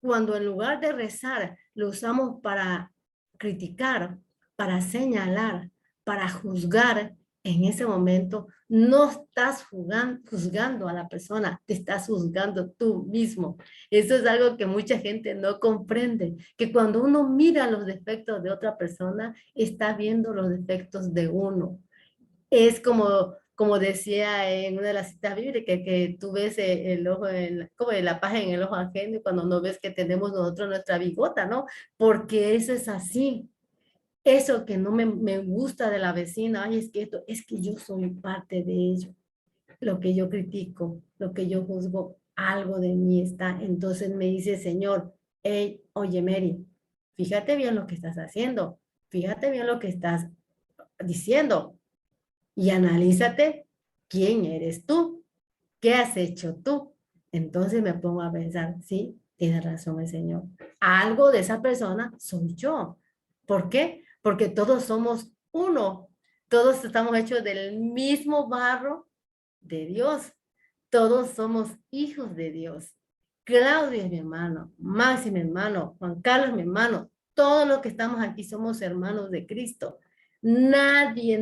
cuando en lugar de rezar, lo usamos para criticar, para señalar, para juzgar en ese momento, no estás juzgando a la persona, te estás juzgando tú mismo. Eso es algo que mucha gente no comprende, que cuando uno mira los defectos de otra persona, está viendo los defectos de uno. Es como decía en una de las citas bíblicas, que tú ves el ojo, como la paja en el ojo ajeno, y cuando no ves que tenemos nosotros nuestra bigota, ¿no? Porque eso es así. Eso que no me gusta de la vecina, ay, es que esto, es que yo soy parte de ello. Lo que yo critico, lo que yo juzgo, algo de mí está. Entonces me dice, Señor, hey, oye, Mary, fíjate bien lo que estás haciendo, fíjate bien lo que estás diciendo y analízate quién eres tú, qué has hecho tú. Entonces me pongo a pensar, sí, tiene razón el Señor. Algo de esa persona soy yo. ¿Por qué? Porque todos somos uno. Todos estamos hechos del mismo barro de Dios. Todos somos hijos de Dios. Claudio es mi hermano, Maxi mi hermano, Juan Carlos mi hermano. Todos los que estamos aquí somos hermanos de Cristo. Nadie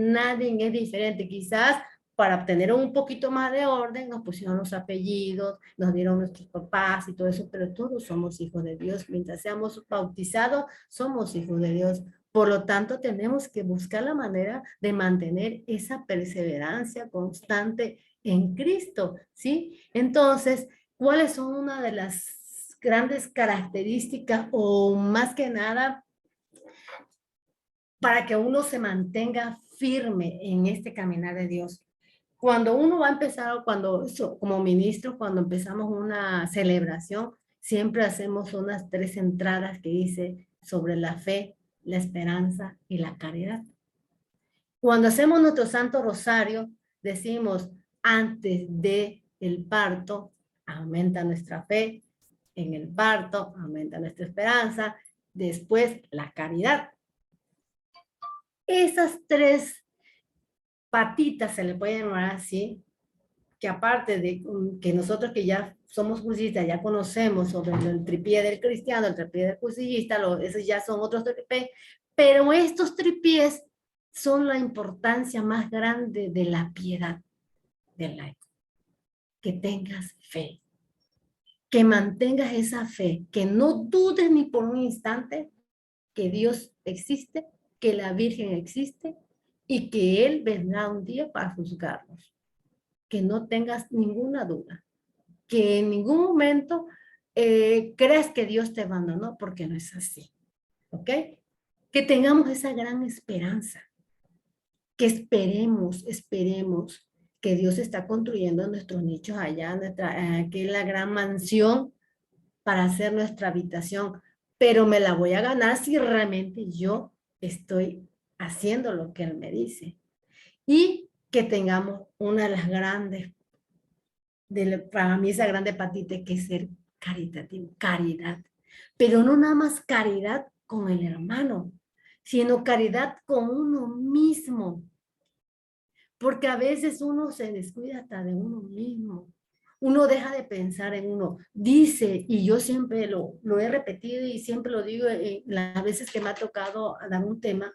es diferente. Quizás para obtener un poquito más de orden nos pusieron los apellidos, nos dieron nuestros papás y todo eso, pero todos somos hijos de Dios. Mientras seamos bautizados, somos hijos de Dios. Por lo tanto, tenemos que buscar la manera de mantener esa perseverancia constante en Cristo, ¿sí? Entonces, ¿cuáles son una de las grandes características o más que nada para que uno se mantenga firme en este caminar de Dios? Cuando uno va a empezar, o cuando, como ministro, cuando empezamos una celebración, siempre hacemos unas 3 entradas que dice sobre la fe, la esperanza y la caridad. Cuando hacemos nuestro Santo Rosario, decimos antes de el parto, aumenta nuestra fe, en el parto, aumenta nuestra esperanza, después la caridad. Esas 3 patitas, se le puede llamar así, que aparte de que nosotros que ya somos cursillistas, ya conocemos sobre el tripié del cristiano, el tripié del cursillista, esos ya son otros tripiés, pero estos tripiés son la importancia más grande de la piedad del laico. Que tengas fe, que mantengas esa fe, que no dudes ni por un instante que Dios existe, que la Virgen existe y que Él vendrá un día para juzgarnos. Que no tengas ninguna duda, que en ningún momento creas que Dios te abandonó, porque no es así, ¿ok? Que tengamos esa gran esperanza, que esperemos que Dios está construyendo nuestros nichos allá, que es la gran mansión para hacer nuestra habitación, pero me la voy a ganar si realmente yo estoy haciendo lo que Él me dice. Y que tengamos una de las grandes, para mí esa grande patita, que es ser caritativo, caridad. Pero no nada más caridad con el hermano, sino caridad con uno mismo. Porque a veces uno se descuida hasta de uno mismo. Uno deja de pensar en uno. Dice, y yo siempre lo he repetido y siempre lo digo las veces que me ha tocado dar un tema,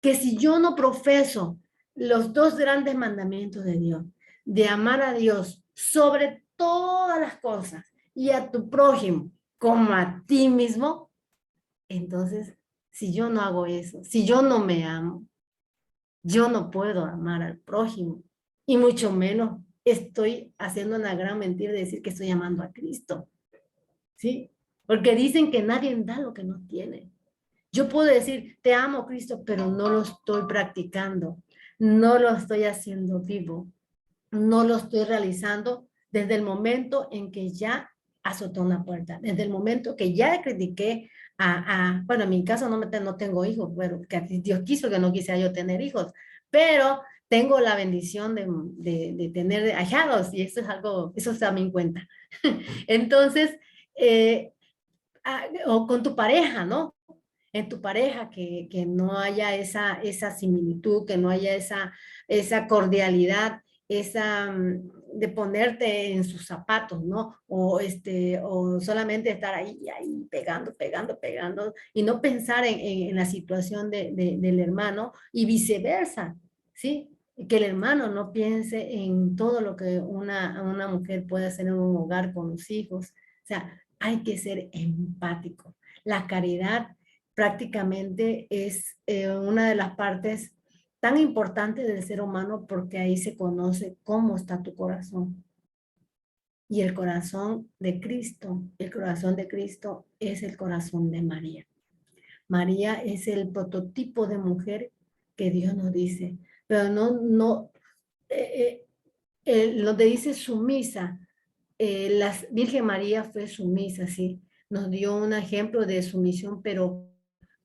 que si yo no profeso los 2 grandes mandamientos de Dios, de amar a Dios sobre todas las cosas y a tu prójimo como a ti mismo, entonces, si yo no hago eso, si yo no me amo, yo no puedo amar al prójimo y mucho menos estoy haciendo una gran mentira de decir que estoy amando a Cristo, ¿sí? Porque dicen que nadie da lo que no tiene. Yo puedo decir, te amo, Cristo, pero no lo estoy practicando, no lo estoy haciendo vivo, no lo estoy realizando desde el momento en que ya azotó una puerta, desde el momento que ya critiqué bueno, en mi caso no tengo hijos, bueno, que Dios quiso que no quisiera yo tener hijos, pero tengo la bendición de tener ahijados y eso es algo, eso se también cuenta. Entonces, o con tu pareja, ¿no? En tu pareja, que no haya esa similitud, que no haya esa cordialidad de ponerte en sus zapatos, ¿no? O solamente estar ahí pegando, pegando, pegando, y no pensar en la situación del hermano, y viceversa, ¿sí? Que el hermano no piense en todo lo que una mujer puede hacer en un hogar con los hijos. O sea, hay que ser empático. La caridad prácticamente es una de las partes tan importantes del ser humano, porque ahí se conoce cómo está tu corazón. Y el corazón de Cristo es el corazón de María. María es el prototipo de mujer que Dios nos dice, pero donde dice sumisa, la Virgen María fue sumisa, sí, nos dio un ejemplo de sumisión, pero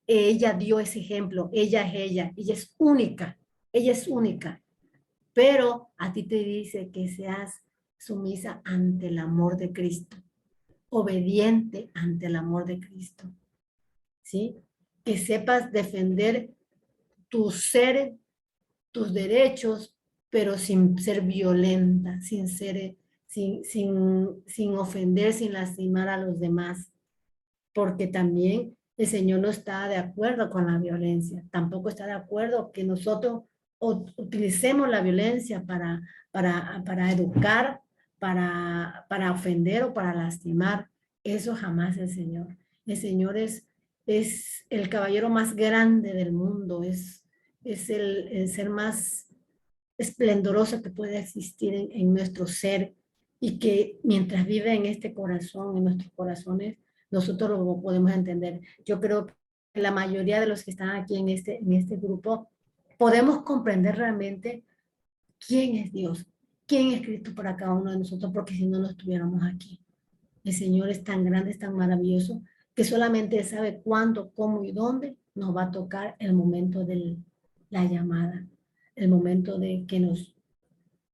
ella dio ese ejemplo, ella es única, pero a ti te dice que seas sumisa ante el amor de Cristo, obediente ante el amor de Cristo, ¿sí? Que sepas defender tu ser, tus derechos, pero sin ser violenta, sin ofender, sin lastimar a los demás, porque también el Señor no está de acuerdo con la violencia, tampoco está de acuerdo que nosotros utilicemos la violencia para educar, para ofender o para lastimar. Eso jamás el Señor. El Señor es el caballero más grande del mundo, es el ser más esplendoroso que puede existir en nuestro ser, y que mientras vive en este corazón, en nuestros corazones, nosotros lo podemos entender. Yo creo que la mayoría de los que están aquí en este grupo podemos comprender realmente quién es Dios, quién es Cristo para cada uno de nosotros, porque si no, no estuviéramos aquí. El Señor es tan grande, es tan maravilloso, que solamente sabe cuándo, cómo y dónde nos va a tocar el momento de la llamada, el momento de que nos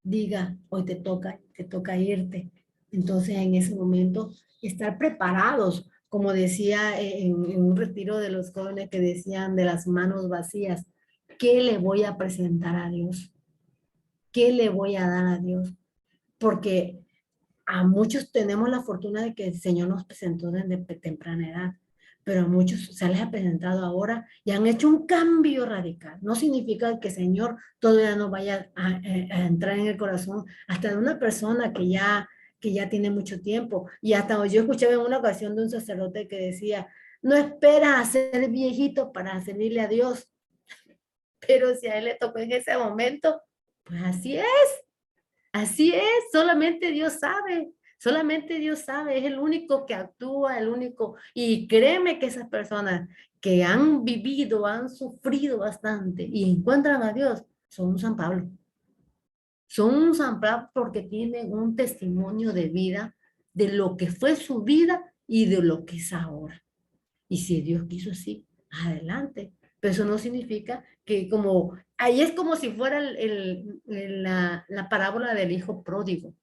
diga, hoy te toca irte. Entonces, en ese momento, estar preparados, como decía en un retiro de los jóvenes que decían de las manos vacías, ¿qué le voy a presentar a Dios? ¿Qué le voy a dar a Dios? Porque a muchos tenemos la fortuna de que el Señor nos presentó desde temprana edad, pero a muchos se les ha presentado ahora y han hecho un cambio radical. No significa que el Señor todavía no vaya a entrar en el corazón hasta de una persona que ya tiene mucho tiempo. Y hasta yo escuchaba en una ocasión de un sacerdote que decía, no espera a ser viejito para servirle a Dios, pero si a él le tocó en ese momento, pues así es. Así es, solamente Dios sabe, es el único que actúa, el único, y créeme que esas personas que han vivido, han sufrido bastante y encuentran a Dios, son un San Pablo. Son un San Pablo porque tienen un testimonio de vida, de lo que fue su vida y de lo que es ahora. Y si Dios quiso así, adelante. Pero eso no significa que ahí es como si fuera la parábola del hijo pródigo,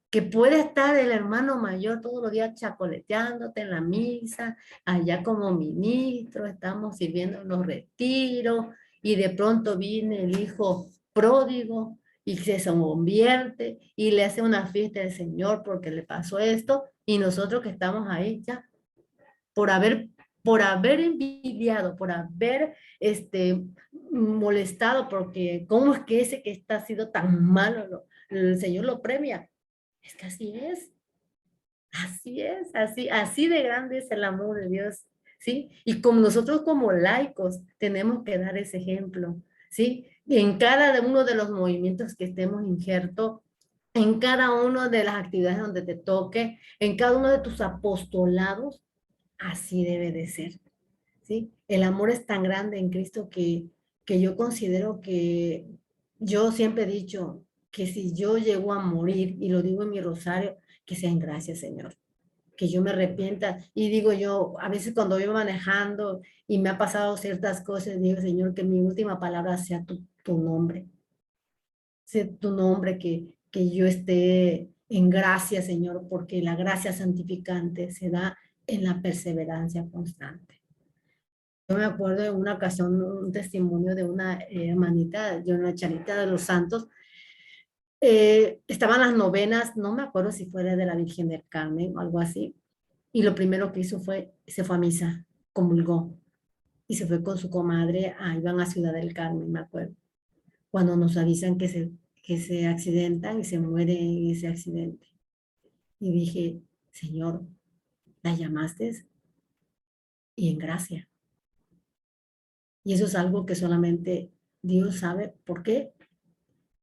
que puede estar el hermano mayor todos los días chacoleteándote en la misa, allá como ministro, estamos sirviendo los retiros, y de pronto viene el hijo pródigo y se convierte y le hace una fiesta al Señor porque le pasó esto, y nosotros que estamos ahí ya por haber envidiado, por haber molestado, porque cómo es que ese que está sido tan malo, el Señor lo premia. Es que así de grande es el amor de Dios, ¿sí? Y como nosotros como laicos tenemos que dar ese ejemplo, ¿sí? En cada uno de los movimientos que estemos injertos, en cada una de las actividades donde te toque, en cada uno de tus apostolados, así debe de ser, ¿sí? El amor es tan grande en Cristo que yo considero que yo siempre he dicho que si yo llego a morir, y lo digo en mi rosario, que sea en gracia, Señor. Que yo me arrepienta. Y digo yo, a veces cuando voy manejando y me ha pasado ciertas cosas, digo, Señor, que mi última palabra sea tu nombre. Sea tu nombre, que yo esté en gracia, Señor, porque la gracia santificante se da en la perseverancia constante. Yo me acuerdo de una ocasión, un testimonio de una hermanita, de una Charita de los Santos, estaban las novenas, no me acuerdo si fuera de la Virgen del Carmen o algo así, y lo primero que hizo fue, se fue a misa, comulgó, y se fue con su comadre, iban a Ciudad del Carmen, me acuerdo, cuando nos avisan que se accidentan y se muere en ese accidente. Y dije, Señor, ¿la llamaste? Y en gracia. Y eso es algo que solamente Dios sabe por qué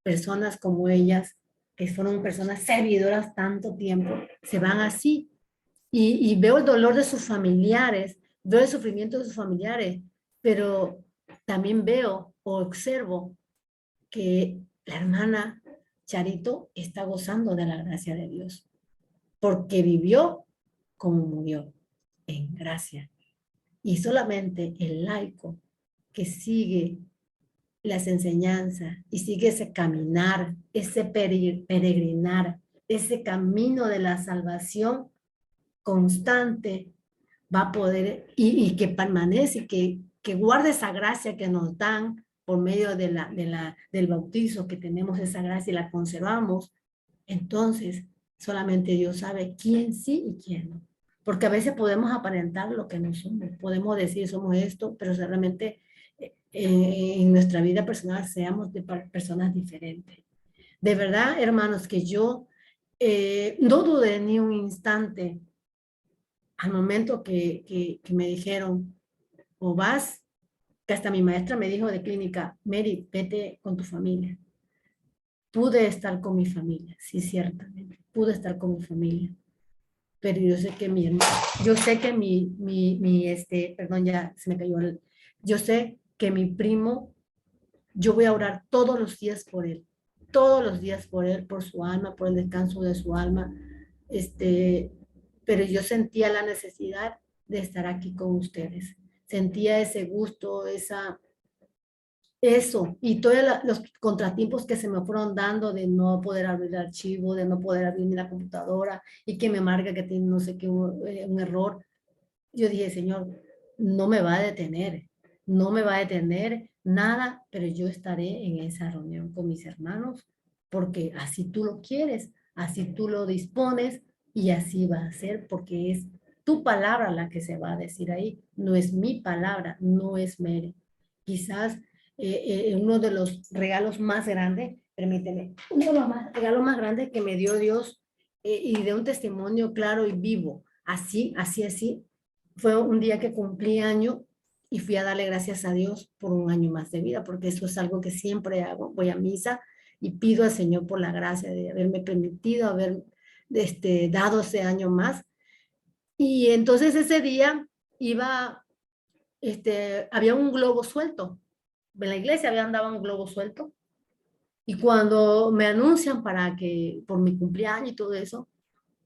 personas como ellas, que fueron personas servidoras tanto tiempo, se van así. Y veo el dolor de sus familiares, veo el sufrimiento de sus familiares, pero también veo o observo que la hermana Charito está gozando de la gracia de Dios, porque vivió como murió, en gracia. Y solamente el laico que sigue las enseñanzas y sigue ese caminar, ese peregrinar, ese camino de la salvación constante, va a poder, y que permanece, que guarde esa gracia que nos dan por medio del bautizo, que tenemos esa gracia y la conservamos. Entonces, solamente Dios sabe quién sí y quién no. Porque a veces podemos aparentar lo que no somos. Podemos decir somos esto, pero realmente en nuestra vida personal seamos de personas diferentes. De verdad, hermanos, que yo no dudé ni un instante al momento que me dijeron, o vas, que hasta mi maestra me dijo de clínica, Mary, vete con tu familia. Pude estar con mi familia, sí, ciertamente, pude estar con mi familia, pero yo sé que yo sé que perdón, ya se me cayó yo sé que mi primo, yo voy a orar todos los días todos los días por él, por su alma, por el descanso de su alma, pero yo sentía la necesidad de estar aquí con ustedes, sentía ese gusto, eso, y todos los contratiempos que se me fueron dando de no poder abrir el archivo, de no poder abrir la computadora y que me marca que tiene no sé qué, un error. Yo dije, Señor, no me va a detener, no me va a detener nada, pero yo estaré en esa reunión con mis hermanos porque así tú lo quieres, así tú lo dispones y así va a ser porque es tu palabra la que se va a decir ahí, no es mi palabra, no es Mary. Quizás uno de los regalos más grandes, permíteme, uno de los regalos más grandes que me dio Dios y de un testimonio claro y vivo, así, fue un día que cumplí año y fui a darle gracias a Dios por un año más de vida, porque eso es algo que siempre hago, voy a misa y pido al Señor por la gracia de haberme permitido, haber dado ese año más. Y entonces ese día había un globo suelto. En la iglesia andaba un globo suelto. Y cuando me anuncian por mi cumpleaños y todo eso,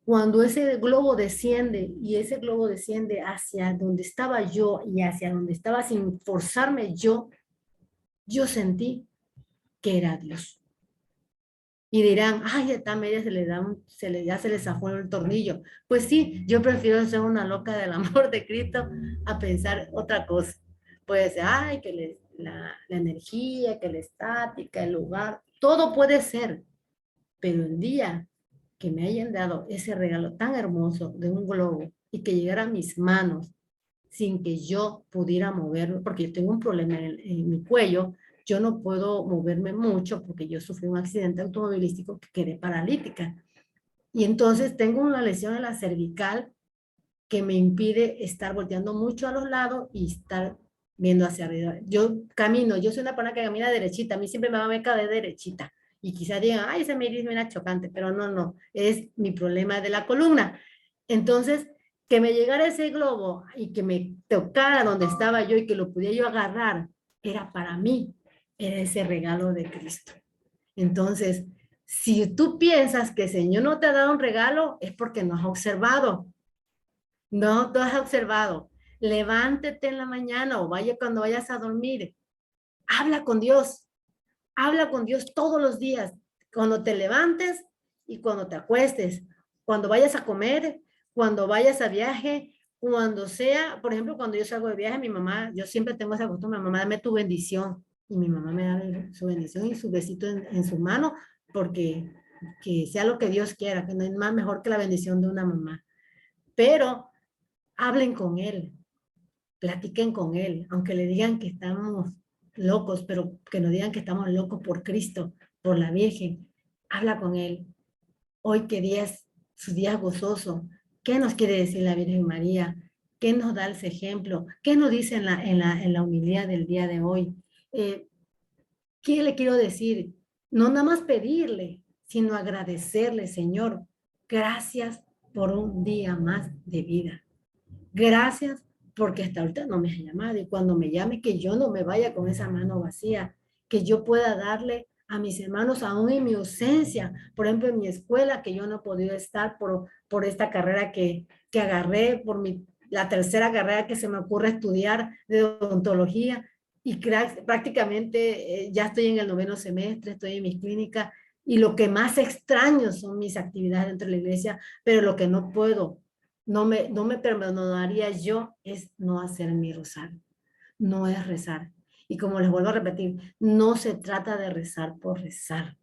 cuando ese globo desciende y ese globo desciende hacia donde estaba yo y hacia donde estaba sin forzarme yo sentí que era Dios. Y dirán, ay, a esta media ya se le zafó el tornillo. Pues sí, yo prefiero ser una loca del amor de Cristo a pensar otra cosa. Puede ser, ay, que la energía, que la estática, el lugar, todo puede ser. Pero el día que me hayan dado ese regalo tan hermoso de un globo y que llegara a mis manos sin que yo pudiera moverme, porque yo tengo un problema en mi cuello, yo no puedo moverme mucho porque yo sufrí un accidente automovilístico que quedé paralítica. Y entonces tengo una lesión en la cervical que me impide estar volteando mucho a los lados y estar viendo hacia arriba. Yo camino, yo soy una persona que camina derechita, a mí siempre me va a beca de derechita. Y quizás digan, ay, ese me era chocante, pero no, es mi problema de la columna. Entonces, que me llegara ese globo y que me tocara donde estaba yo y que lo pudiera yo agarrar, era para mí, era ese regalo de Cristo. Entonces, si tú piensas que el Señor no te ha dado un regalo, es porque no has observado. No, tú has observado. Levántate en la mañana o vaya cuando vayas a dormir. Habla con Dios. Habla con Dios todos los días. Cuando te levantes y cuando te acuestes. Cuando vayas a comer, cuando vayas a viaje, cuando sea, por ejemplo, cuando yo salgo de viaje, mi mamá, yo siempre tengo esa costumbre, mamá, dame tu bendición. Y mi mamá me da su bendición y su besito en su mano porque que sea lo que Dios quiera, que no hay más mejor que la bendición de una mamá. Pero hablen con Él, platiquen con Él, aunque le digan que estamos locos, pero que nos digan que estamos locos por Cristo, por la Virgen. Habla con Él. Hoy que día es su día gozoso. ¿Qué nos quiere decir la Virgen María? ¿Qué nos da ese ejemplo? ¿Qué nos dice en la humildad del día de hoy? ¿Qué le quiero decir? No nada más pedirle, sino agradecerle, Señor. Gracias por un día más de vida. Gracias porque hasta ahorita no me has llamado y cuando me llame que yo no me vaya con esa mano vacía, que yo pueda darle a mis hermanos aún en mi ausencia, por ejemplo en mi escuela que yo no he podido estar por esta carrera que agarré, la tercera carrera que se me ocurre estudiar de odontología y prácticamente ya estoy en el 9º semestre, estoy en mis clínicas y lo que más extraño son mis actividades dentro de la iglesia, pero lo que no puedo no me perdonaría yo es no hacer mi rosario, no es rezar. Y como les vuelvo a repetir, no se trata de rezar por rezar.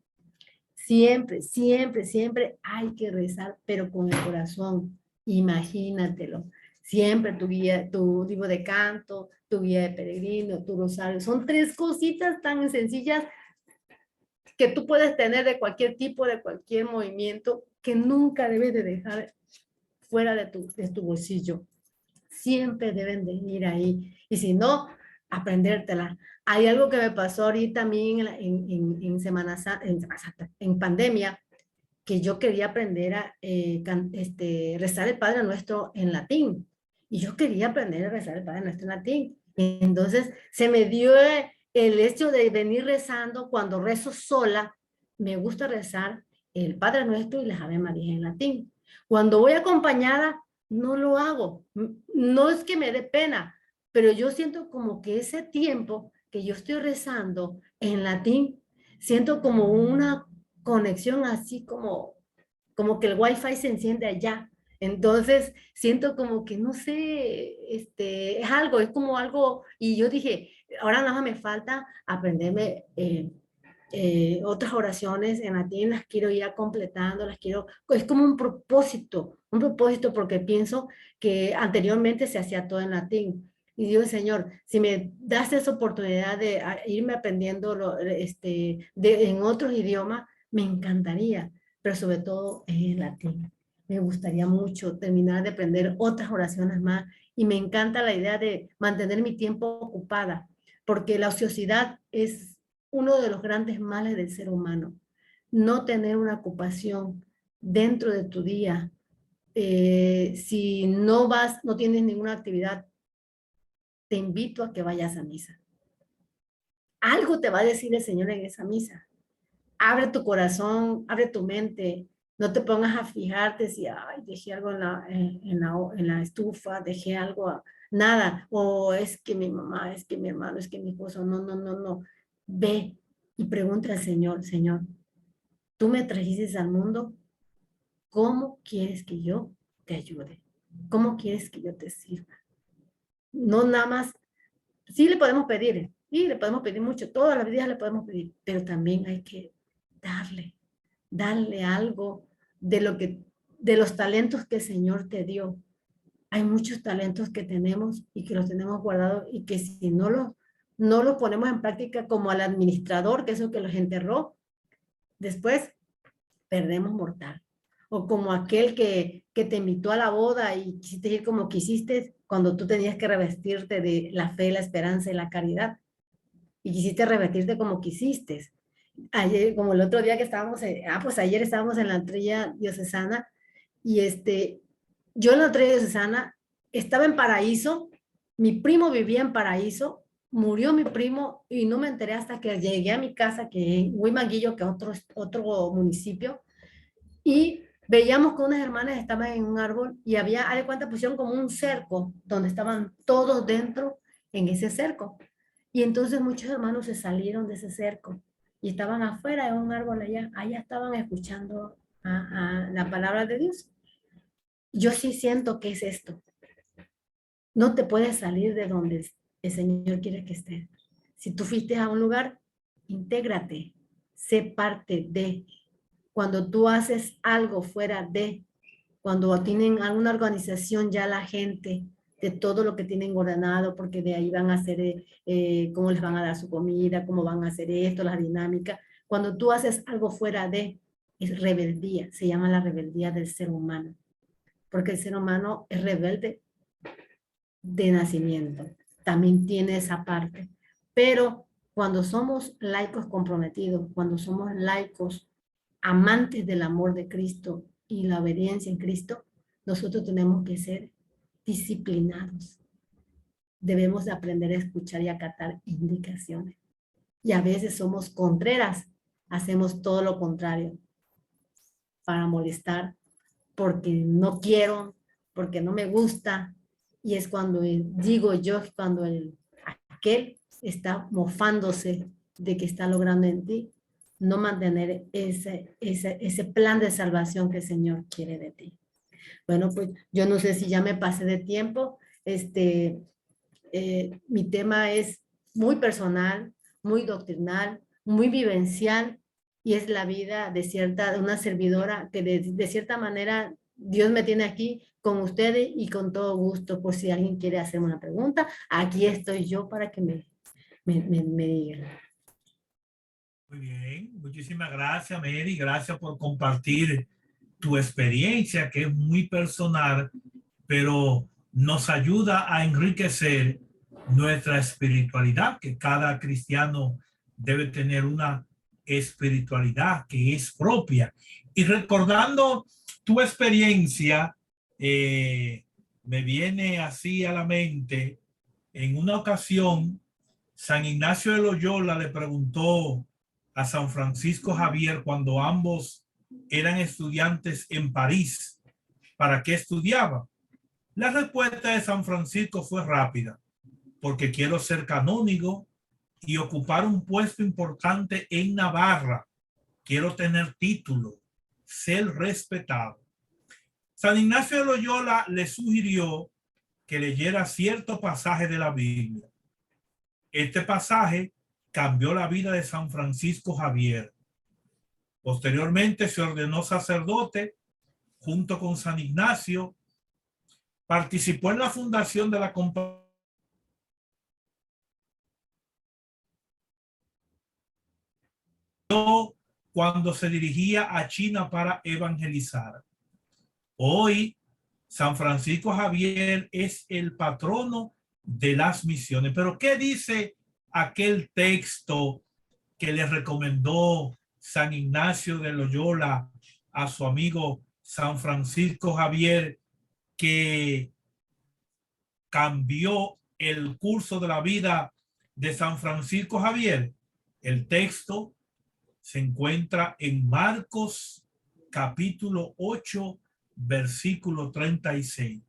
Siempre, siempre, siempre hay que rezar, pero con el corazón. Imagínatelo. Siempre tu guía, tu libro de canto, tu guía de peregrino, tu rosario. Son 3 cositas tan sencillas que tú puedes tener de cualquier tipo, de cualquier movimiento, que nunca debes de dejar fuera de tu bolsillo. Siempre deben de ir ahí. Y si no, aprendértela. Hay algo que me pasó ahorita a mí en Semana Santa, en pandemia, que yo quería aprender a rezar el Padre Nuestro en latín. Y yo quería aprender a rezar el Padre Nuestro en latín. Entonces, se me dio el hecho de venir rezando. Cuando rezo sola, me gusta rezar el Padre Nuestro y las Ave María en latín. Cuando voy acompañada, no lo hago. No es que me dé pena, pero yo siento como que ese tiempo que yo estoy rezando en latín, siento como una conexión así como que el wifi se enciende allá. Entonces, siento como que, no sé, es como algo, y yo dije, ahora nada más me falta aprenderme otras oraciones en latín, las quiero ir completando, es como un propósito porque pienso que anteriormente se hacía todo en latín. Y digo, Señor, si me das esa oportunidad de irme aprendiendo en otros idiomas, me encantaría, pero sobre todo en latín. Me gustaría mucho terminar de aprender otras oraciones más y me encanta la idea de mantener mi tiempo ocupada, porque la ociosidad es uno de los grandes males del ser humano. No tener una ocupación dentro de tu día. Si no tienes ninguna actividad, te invito a que vayas a misa. Algo te va a decir el Señor en esa misa. Abre tu corazón, abre tu mente. No te pongas a fijarte si, ay, dejé algo en la estufa, dejé algo, nada. O es que mi mamá, es que mi hermano, es que mi esposo. No, no, no, no. Ve y pregunta al Señor, Señor, tú me trajiste al mundo, ¿cómo quieres que yo te ayude? ¿Cómo quieres que yo te sirva? No nada más, sí le podemos pedir, y le podemos pedir mucho, todas las días le podemos pedir, pero también hay que darle algo de los talentos que el Señor te dio. Hay muchos talentos que tenemos y que los tenemos guardados y que si no los ponemos en práctica como al administrador, que es el que los enterró, después perdemos mortal. O como aquel que te invitó a la boda y quisiste ir como quisiste cuando tú tenías que revestirte de la fe, la esperanza y la caridad. Y quisiste revestirte como quisiste. Ayer, como el otro día que estábamos, pues ayer estábamos en la entrega diocesana y yo en la entrega diocesana estaba en Paraíso, mi primo vivía en Paraíso, murió mi primo y no me enteré hasta que llegué a mi casa, que en Huimanguillo, que es otro municipio, y veíamos que unas hermanas estaban en un árbol y había, a de cuenta, pusieron como un cerco donde estaban todos dentro en ese cerco. Y entonces muchos hermanos se salieron de ese cerco y estaban afuera de un árbol allá estaban escuchando a la palabra de Dios. Yo sí siento que es esto. No te puedes salir de donde el Señor quiere que estés. Si tú fuiste a un lugar, intégrate, sé parte de, Cuando tú haces algo fuera de, cuando tienen alguna organización ya la gente de todo lo que tienen ordenado, porque de ahí van a hacer, cómo les van a dar su comida, cómo van a hacer esto, las dinámicas. Cuando tú haces algo fuera de, es rebeldía, se llama la rebeldía del ser humano, porque el ser humano es rebelde de nacimiento, también tiene esa parte. Pero cuando somos laicos comprometidos, cuando somos laicos amantes del amor de Cristo y la obediencia en Cristo, nosotros tenemos que ser disciplinados. Debemos de aprender a escuchar y acatar indicaciones. Y a veces somos contreras, hacemos todo lo contrario para molestar, porque no quiero, porque no me gusta. Y es cuando digo yo, cuando aquel está mofándose de que está logrando en ti, no mantener ese plan de salvación que el Señor quiere de ti. Bueno, pues yo no sé si ya me pasé de tiempo. Mi tema es muy personal, muy doctrinal, muy vivencial, y es la vida de una servidora que de cierta manera Dios me tiene aquí con ustedes y con todo gusto. Por si alguien quiere hacerme una pregunta, aquí estoy yo para que me digan. Muy bien, muchísimas gracias, Mary. Gracias por compartir tu experiencia, que es muy personal, pero nos ayuda a enriquecer nuestra espiritualidad, que cada cristiano debe tener una espiritualidad que es propia. Y recordando tu experiencia, me viene así a la mente, en una ocasión, San Ignacio de Loyola le preguntó a San Francisco Javier, cuando ambos eran estudiantes en París, ¿para qué estudiaba? La respuesta de San Francisco fue rápida: porque quiero ser canónigo y ocupar un puesto importante en Navarra. Quiero tener título, ser respetado. San Ignacio de Loyola le sugirió que leyera cierto pasaje de la Biblia. Este pasaje cambió la vida de San Francisco Javier. Posteriormente se ordenó sacerdote junto con San Ignacio. Participó en la fundación de la compañía cuando se dirigía a China para evangelizar. Hoy, San Francisco Javier es el patrono de las misiones. Pero ¿qué dice aquel texto que le recomendó San Ignacio de Loyola a su amigo San Francisco Javier, que cambió el curso de la vida de San Francisco Javier? El texto se encuentra en Marcos capítulo 8, versículo 36.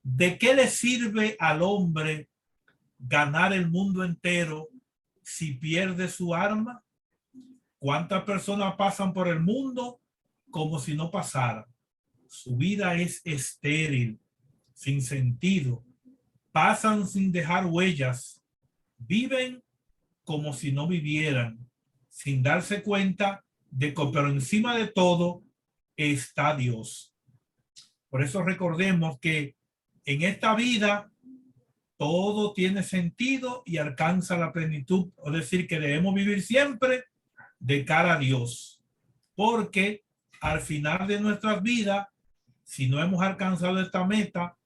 ¿De qué le sirve al hombre ganar el mundo entero si pierde su alma? ¿Cuántas personas pasan por el mundo como si no pasaran? Su vida es estéril, sin sentido. Pasan sin dejar huellas. Viven como si no vivieran, sin darse cuenta de que por encima de todo está Dios. Por eso recordemos que en esta vida todo tiene sentido y alcanza la plenitud. Es decir, que debemos vivir siempre de cara a Dios, porque al final de nuestras vidas, si no hemos alcanzado esta meta,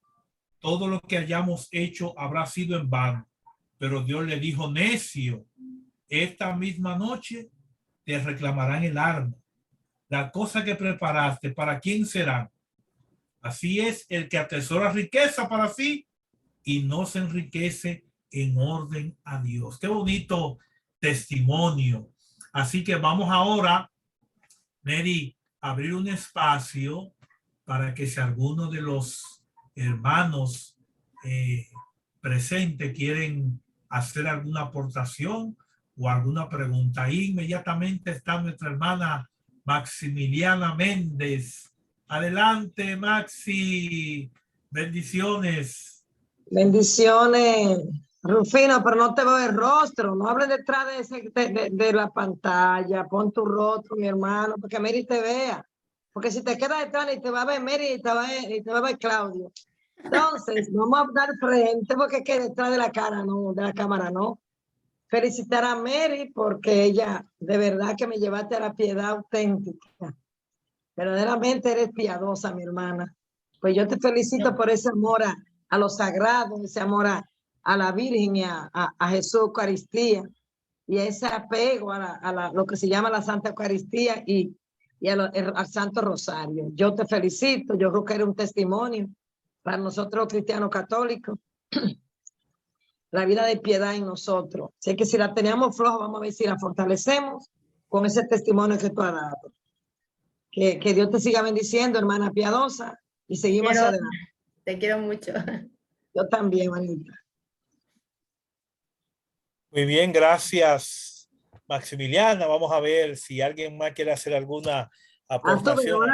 todo lo que hayamos hecho habrá sido en vano. Pero Dios le dijo: necio, esta misma noche te reclamarán el alma. La cosa que preparaste, ¿para quién será? Así es el que atesora riqueza para sí y no se enriquece en orden a Dios. Qué bonito testimonio. Así que vamos ahora, Mary, a abrir un espacio para que si alguno de los hermanos presentes quieren hacer alguna aportación o alguna pregunta. Ahí inmediatamente está nuestra hermana Maximiliana Méndez. Adelante, Maxi. Bendiciones. Bendiciones, Rufino, pero no te veo el rostro. No hables detrás de la pantalla. Pon tu rostro, mi hermano, para que Mary te vea. Porque si te quedas detrás, y te va a ver Mary y te va a ver Claudio. Entonces, vamos a dar frente, porque es que detrás de la cara, no, de la cámara, no. Felicitar a Mary porque ella, de verdad que me llevaste a la piedad auténtica. Verdaderamente eres piadosa, mi hermana. Pues yo te felicito por ese amor a lo sagrado, ese amor a la Virgen y a Jesús Eucaristía, y ese apego lo que se llama la Santa Eucaristía y al Santo Rosario. Yo te felicito, yo creo que eres un testimonio para nosotros los cristianos católicos, la vida de piedad en nosotros. Así que si la teníamos floja, vamos a ver si la fortalecemos con ese testimonio que tú has dado. Que Dios te siga bendiciendo, hermana piadosa, y seguimos hacia adelante. Te quiero mucho. Yo también, manita. Muy bien, gracias, Maximiliana. Vamos a ver si alguien más quiere hacer alguna aportación. Ahora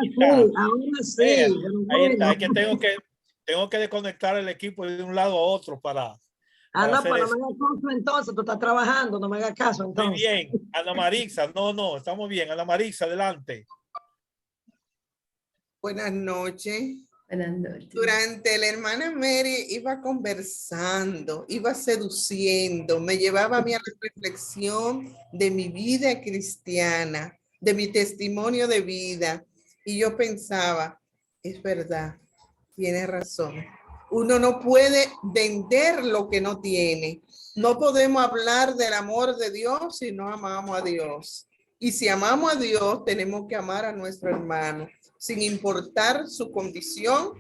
sí. Ahí está. Es que tengo que desconectar el equipo de un lado a otro para no, hacer pero eso. no me hagas caso entonces, tú estás trabajando, no me hagas caso entonces. Muy bien, Ana Marisa, no, estamos bien. Ana Marisa, adelante. Buenas noches. Buenas noches. Durante la hermana Mary iba conversando, iba seduciendo, me llevaba a mí a la reflexión de mi vida cristiana, de mi testimonio de vida. Y yo pensaba, es verdad, tiene razón. Uno no puede vender lo que no tiene. No podemos hablar del amor de Dios si no amamos a Dios. Y si amamos a Dios, tenemos que amar a nuestro hermano, sin importar su condición,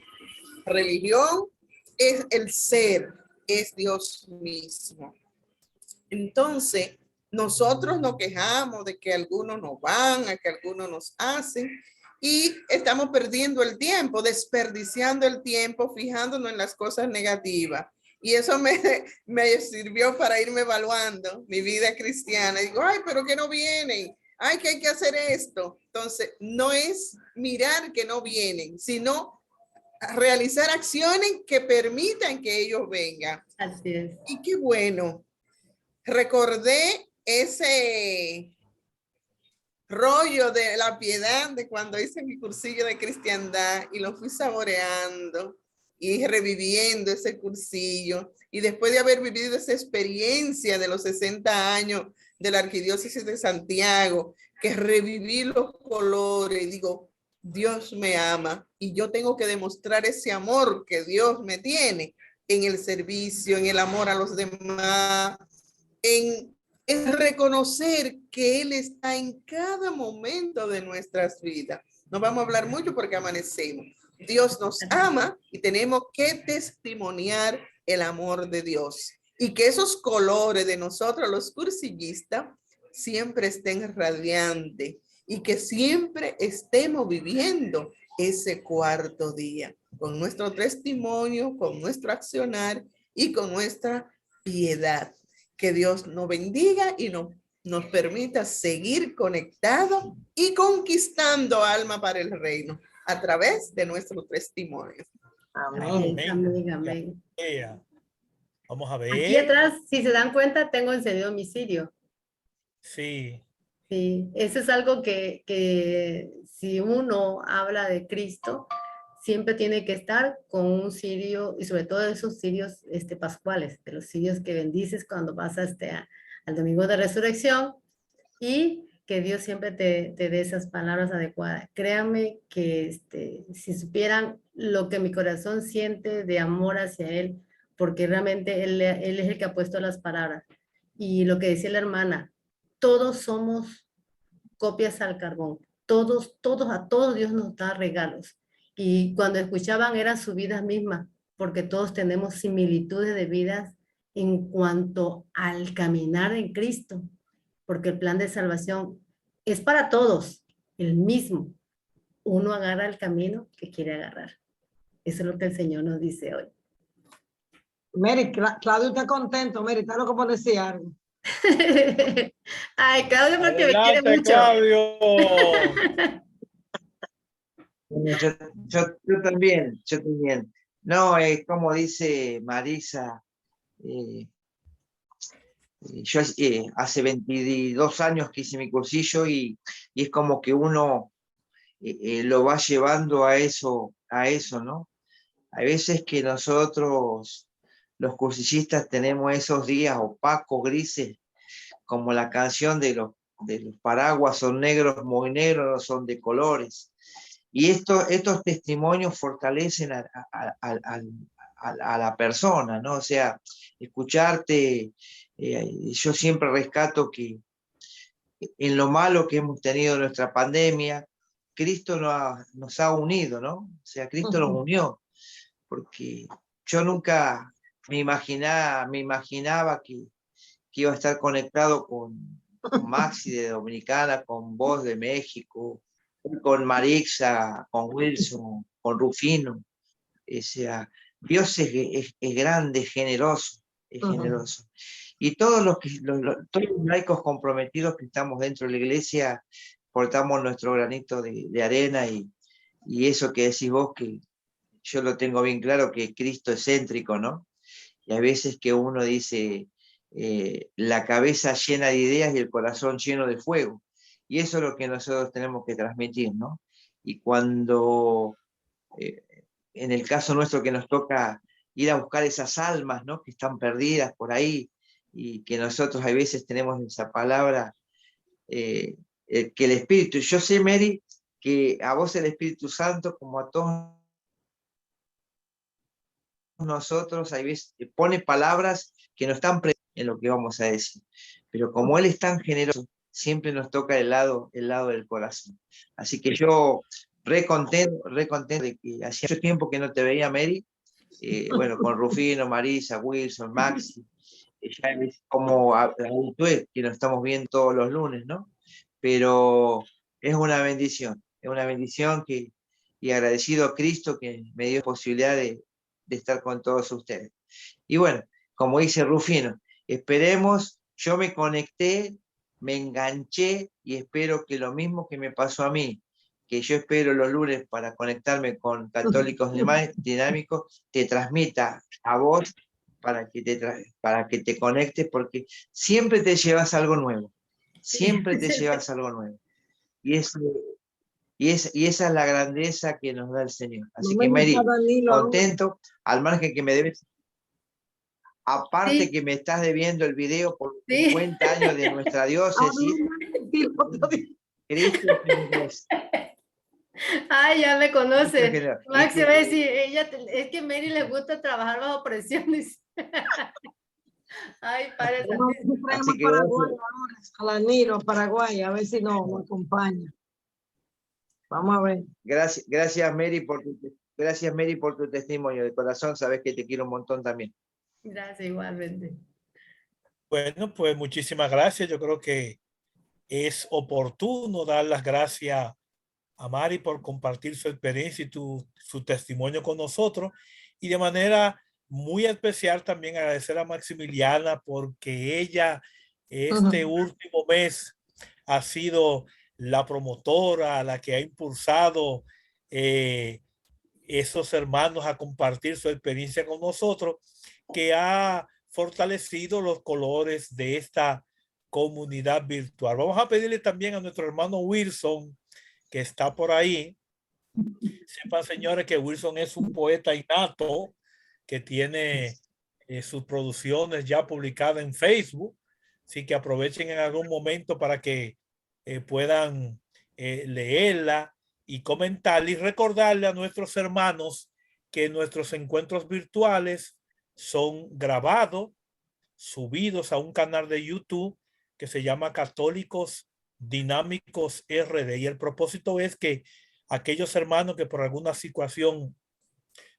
religión, es el ser, es Dios mismo. Entonces, nosotros nos quejamos de que algunos nos van, a que algunos nos hacen, y estamos perdiendo el tiempo, desperdiciando el tiempo, fijándonos en las cosas negativas. Y eso me sirvió para irme evaluando mi vida cristiana. Digo, ay, pero que no vienen. Ay, que hay que hacer esto. Entonces, no es mirar que no vienen, sino realizar acciones que permitan que ellos vengan. Así es. Y qué bueno. Recordé ese rollo de la piedad de cuando hice mi cursillo de cristiandad y lo fui saboreando y reviviendo ese cursillo. Y después de haber vivido esa experiencia de los 60 años de la Arquidiócesis de Santiago, que reviví los colores, digo, Dios me ama y yo tengo que demostrar ese amor que Dios me tiene en el servicio, en el amor a los demás, en reconocer que Él está en cada momento de nuestras vidas. No vamos a hablar mucho porque amanecemos. Dios nos ama y tenemos que testimoniar el amor de Dios. Y que esos colores de nosotros, los cursillistas, siempre estén radiantes y que siempre estemos viviendo ese cuarto día con nuestro testimonio, con nuestro accionar y con nuestra piedad. Que Dios nos bendiga y nos permita seguir conectados y conquistando alma para el reino a través de nuestro testimonio. Amén. Amén, amén. Vamos a ver. Aquí atrás, si se dan cuenta, tengo encendido mi cirio. Sí. Sí, eso es algo que si uno habla de Cristo, siempre tiene que estar con un cirio, y sobre todo esos cirios pascuales, de los cirios que bendices cuando vas al domingo de resurrección, y que Dios siempre te dé esas palabras adecuadas. Créanme que si supieran lo que mi corazón siente de amor hacia Él, porque realmente Él es el que ha puesto las palabras. Y lo que decía la hermana, todos somos copias al carbón. A todos Dios nos da regalos. Y cuando escuchaban eran sus vidas mismas, porque todos tenemos similitudes de vidas en cuanto al caminar en Cristo, porque el plan de salvación es para todos, el mismo. Uno agarra el camino que quiere agarrar. Eso es lo que el Señor nos dice hoy. Mary, Claudio está contento, Mary, está loco por decir algo. Ay, Claudio, porque Adelante, me quiere mucho. Claudio. Yo también. No, como dice Marisa, Yo hace 22 años que hice mi cursillo y es como que uno lo va llevando a eso, ¿no? Hay veces que nosotros, los cursillistas, tenemos esos días opacos, grises, como la canción de los paraguas son negros, muy negros, no son de colores. Y estos testimonios fortalecen a la persona, ¿no? O sea, escucharte, yo siempre rescato que en lo malo que hemos tenido nuestra pandemia, Cristo nos ha unido, ¿no? O sea, Cristo nos unió, porque yo nunca me imaginaba que iba a estar conectado con Maxi de Dominicana, con vos de México, con Marixa, con Wilson, con Rufino. O sea, Dios es grande, es generoso, es generoso. Y todos todos los laicos comprometidos que estamos dentro de la iglesia, portamos nuestro granito de arena y eso que decís vos, que yo lo tengo bien claro, que Cristo es céntrico, ¿no? Y a veces que uno dice, la cabeza llena de ideas y el corazón lleno de fuego. Y eso es lo que nosotros tenemos que transmitir, ¿no? Y cuando, en el caso nuestro que nos toca ir a buscar esas almas, ¿no? Que están perdidas por ahí y que nosotros a veces tenemos esa palabra, que el Espíritu, yo sé, Mary, que a vos el Espíritu Santo, como a todos nosotros, hay veces pone palabras que no están presentes en lo que vamos a decir, pero como Él es tan generoso, siempre nos toca el lado del corazón. Así que yo re contento de que hacía mucho tiempo que no te veía, Mary, bueno, con Rufino, Marisa, Wilson, Maxi, ya es como habitué que nos estamos viendo todos los lunes, ¿no? Pero es una bendición y agradecido a Cristo que me dio posibilidad de estar con todos ustedes. Y bueno, como dice Rufino, esperemos, yo me conecté, me enganché y espero que lo mismo que me pasó a mí, que yo espero los lunes para conectarme con Católicos Dinámicos, te transmita a vos para que te conectes, porque siempre te llevas algo nuevo, siempre te llevas algo nuevo. Y esa es la grandeza que nos da el Señor. Así que, Mary, contento, al margen que me debes, aparte que me estás debiendo el video por 50 años de nuestra diócesis. Cristo es. Ay, ya me conoce. Maxi va a decir, es que a Mary le gusta trabajar bajo presiones. Ay, padre. Así que Paraguay, a la Niro, Paraguay, a ver si nos acompaña. Vamos a ver. Gracias, Mary, por tu testimonio de corazón. Sabes que te quiero un montón también. Gracias, igualmente. Bueno, pues muchísimas gracias. Yo creo que es oportuno dar las gracias a Mari por compartir su experiencia y su testimonio con nosotros. Y de manera muy especial también agradecer a Maximiliana porque ella este último mes ha sido la promotora, la que ha impulsado esos hermanos a compartir su experiencia con nosotros, que ha fortalecido los colores de esta comunidad virtual. Vamos a pedirle también a nuestro hermano Wilson, que está por ahí. Sepan, señores, que Wilson es un poeta innato que tiene sus producciones ya publicadas en Facebook. Así que aprovechen en algún momento para que puedan leerla y comentarla y recordarle a nuestros hermanos que nuestros encuentros virtuales son grabados, subidos a un canal de YouTube que se llama Católicos Dinámicos RD. Y el propósito es que aquellos hermanos que por alguna situación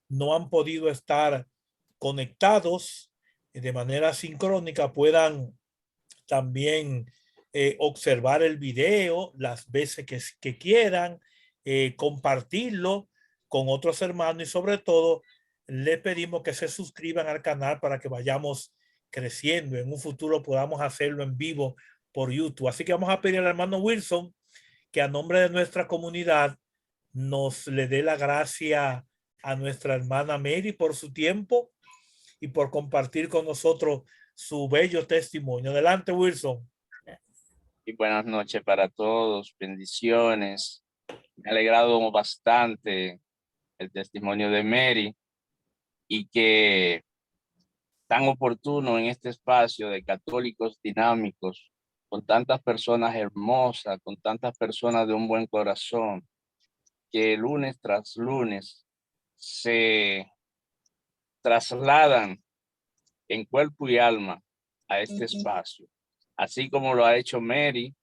no han podido estar conectados de manera sincrónica puedan también observar el video las veces que quieran, compartirlo con otros hermanos y sobre todo les pedimos que se suscriban al canal para que vayamos creciendo. En un futuro podamos hacerlo en vivo por YouTube. Así que vamos a pedir al hermano Wilson que a nombre de nuestra comunidad nos le dé la gracia a nuestra hermana Mary por su tiempo y por compartir con nosotros su bello testimonio. Adelante, Wilson. Y buenas noches para todos, bendiciones. Me ha alegrado bastante el testimonio de Mary y que tan oportuno en este espacio de católicos dinámicos, con tantas personas hermosas, con tantas personas de un buen corazón, que lunes tras lunes se trasladan en cuerpo y alma a este espacio, así como lo ha hecho Mary,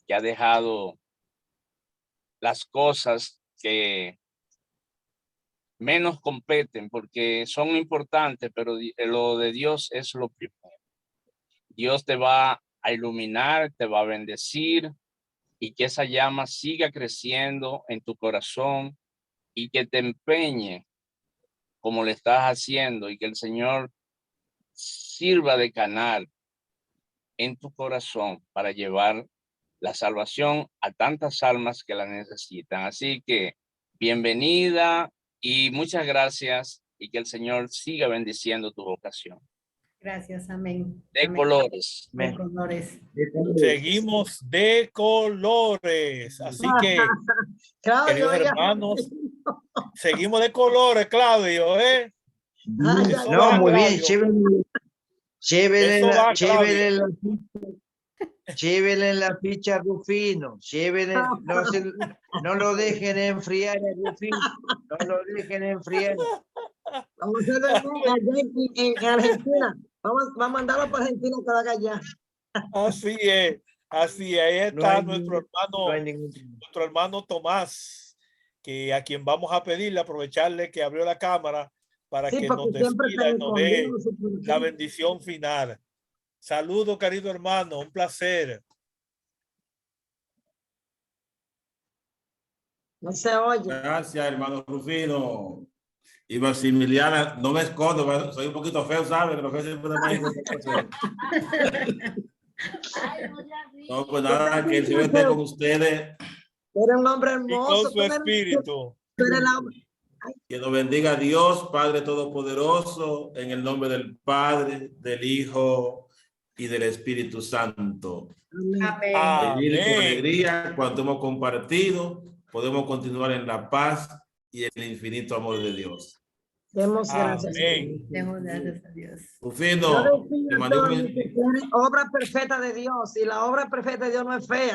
que ha dejado las cosas que menos competen porque son importantes, pero lo de Dios es lo primero. Dios te va a iluminar, te va a bendecir y que esa llama siga creciendo en tu corazón y que te empeñe como le estás haciendo y que el Señor sirva de canal en tu corazón para llevar la salvación a tantas almas que la necesitan. Así que bienvenida y muchas gracias y que el Señor siga bendiciendo tu vocación. Gracias, amén. De Amén. colores. De colores. Seguimos de colores. Así que, Claudio, queridos oiga. hermanos, seguimos de colores, Claudio, ¿eh? Ay, Eso ay, No, va, muy bien, Claudio. Eso va, Claudio. llévenle la ficha a Rufino, no lo dejen enfriar a Rufino, no lo dejen enfriar. Vamos a hacerlo allá en Argentina. Vamos a mandarlo para Argentina que lo haga allá. Así es, así es. Ahí No está hay nuestro ningún hermano Tomás, que a quien vamos a pedirle, aprovecharle que abrió la cámara para Sí, que porque nos siempre despida están y nos dé escondidos. la bendición final. Saludos, querido hermano, un placer. No se oye. Gracias, hermano Rufino. Y Maximiliana, no me escondo, soy un poquito feo, ¿sabes? Pero que siempre más no, pues nada, que el Señor esté con ustedes. Eres un hombre Y hermoso. con su espíritu. Tú eres Que nos bendiga Dios, Padre Todopoderoso, en el nombre del Padre, del Hijo y del Espíritu Santo. Amén. Vivir con Amén. alegría, cuanto hemos compartido, podemos continuar en la paz y el infinito amor de Dios. Demos gracias. Amén. Demos gracias a Dios. Rufino, te mandé un Obra perfecta de Dios. Y la obra perfecta de Dios no es fea.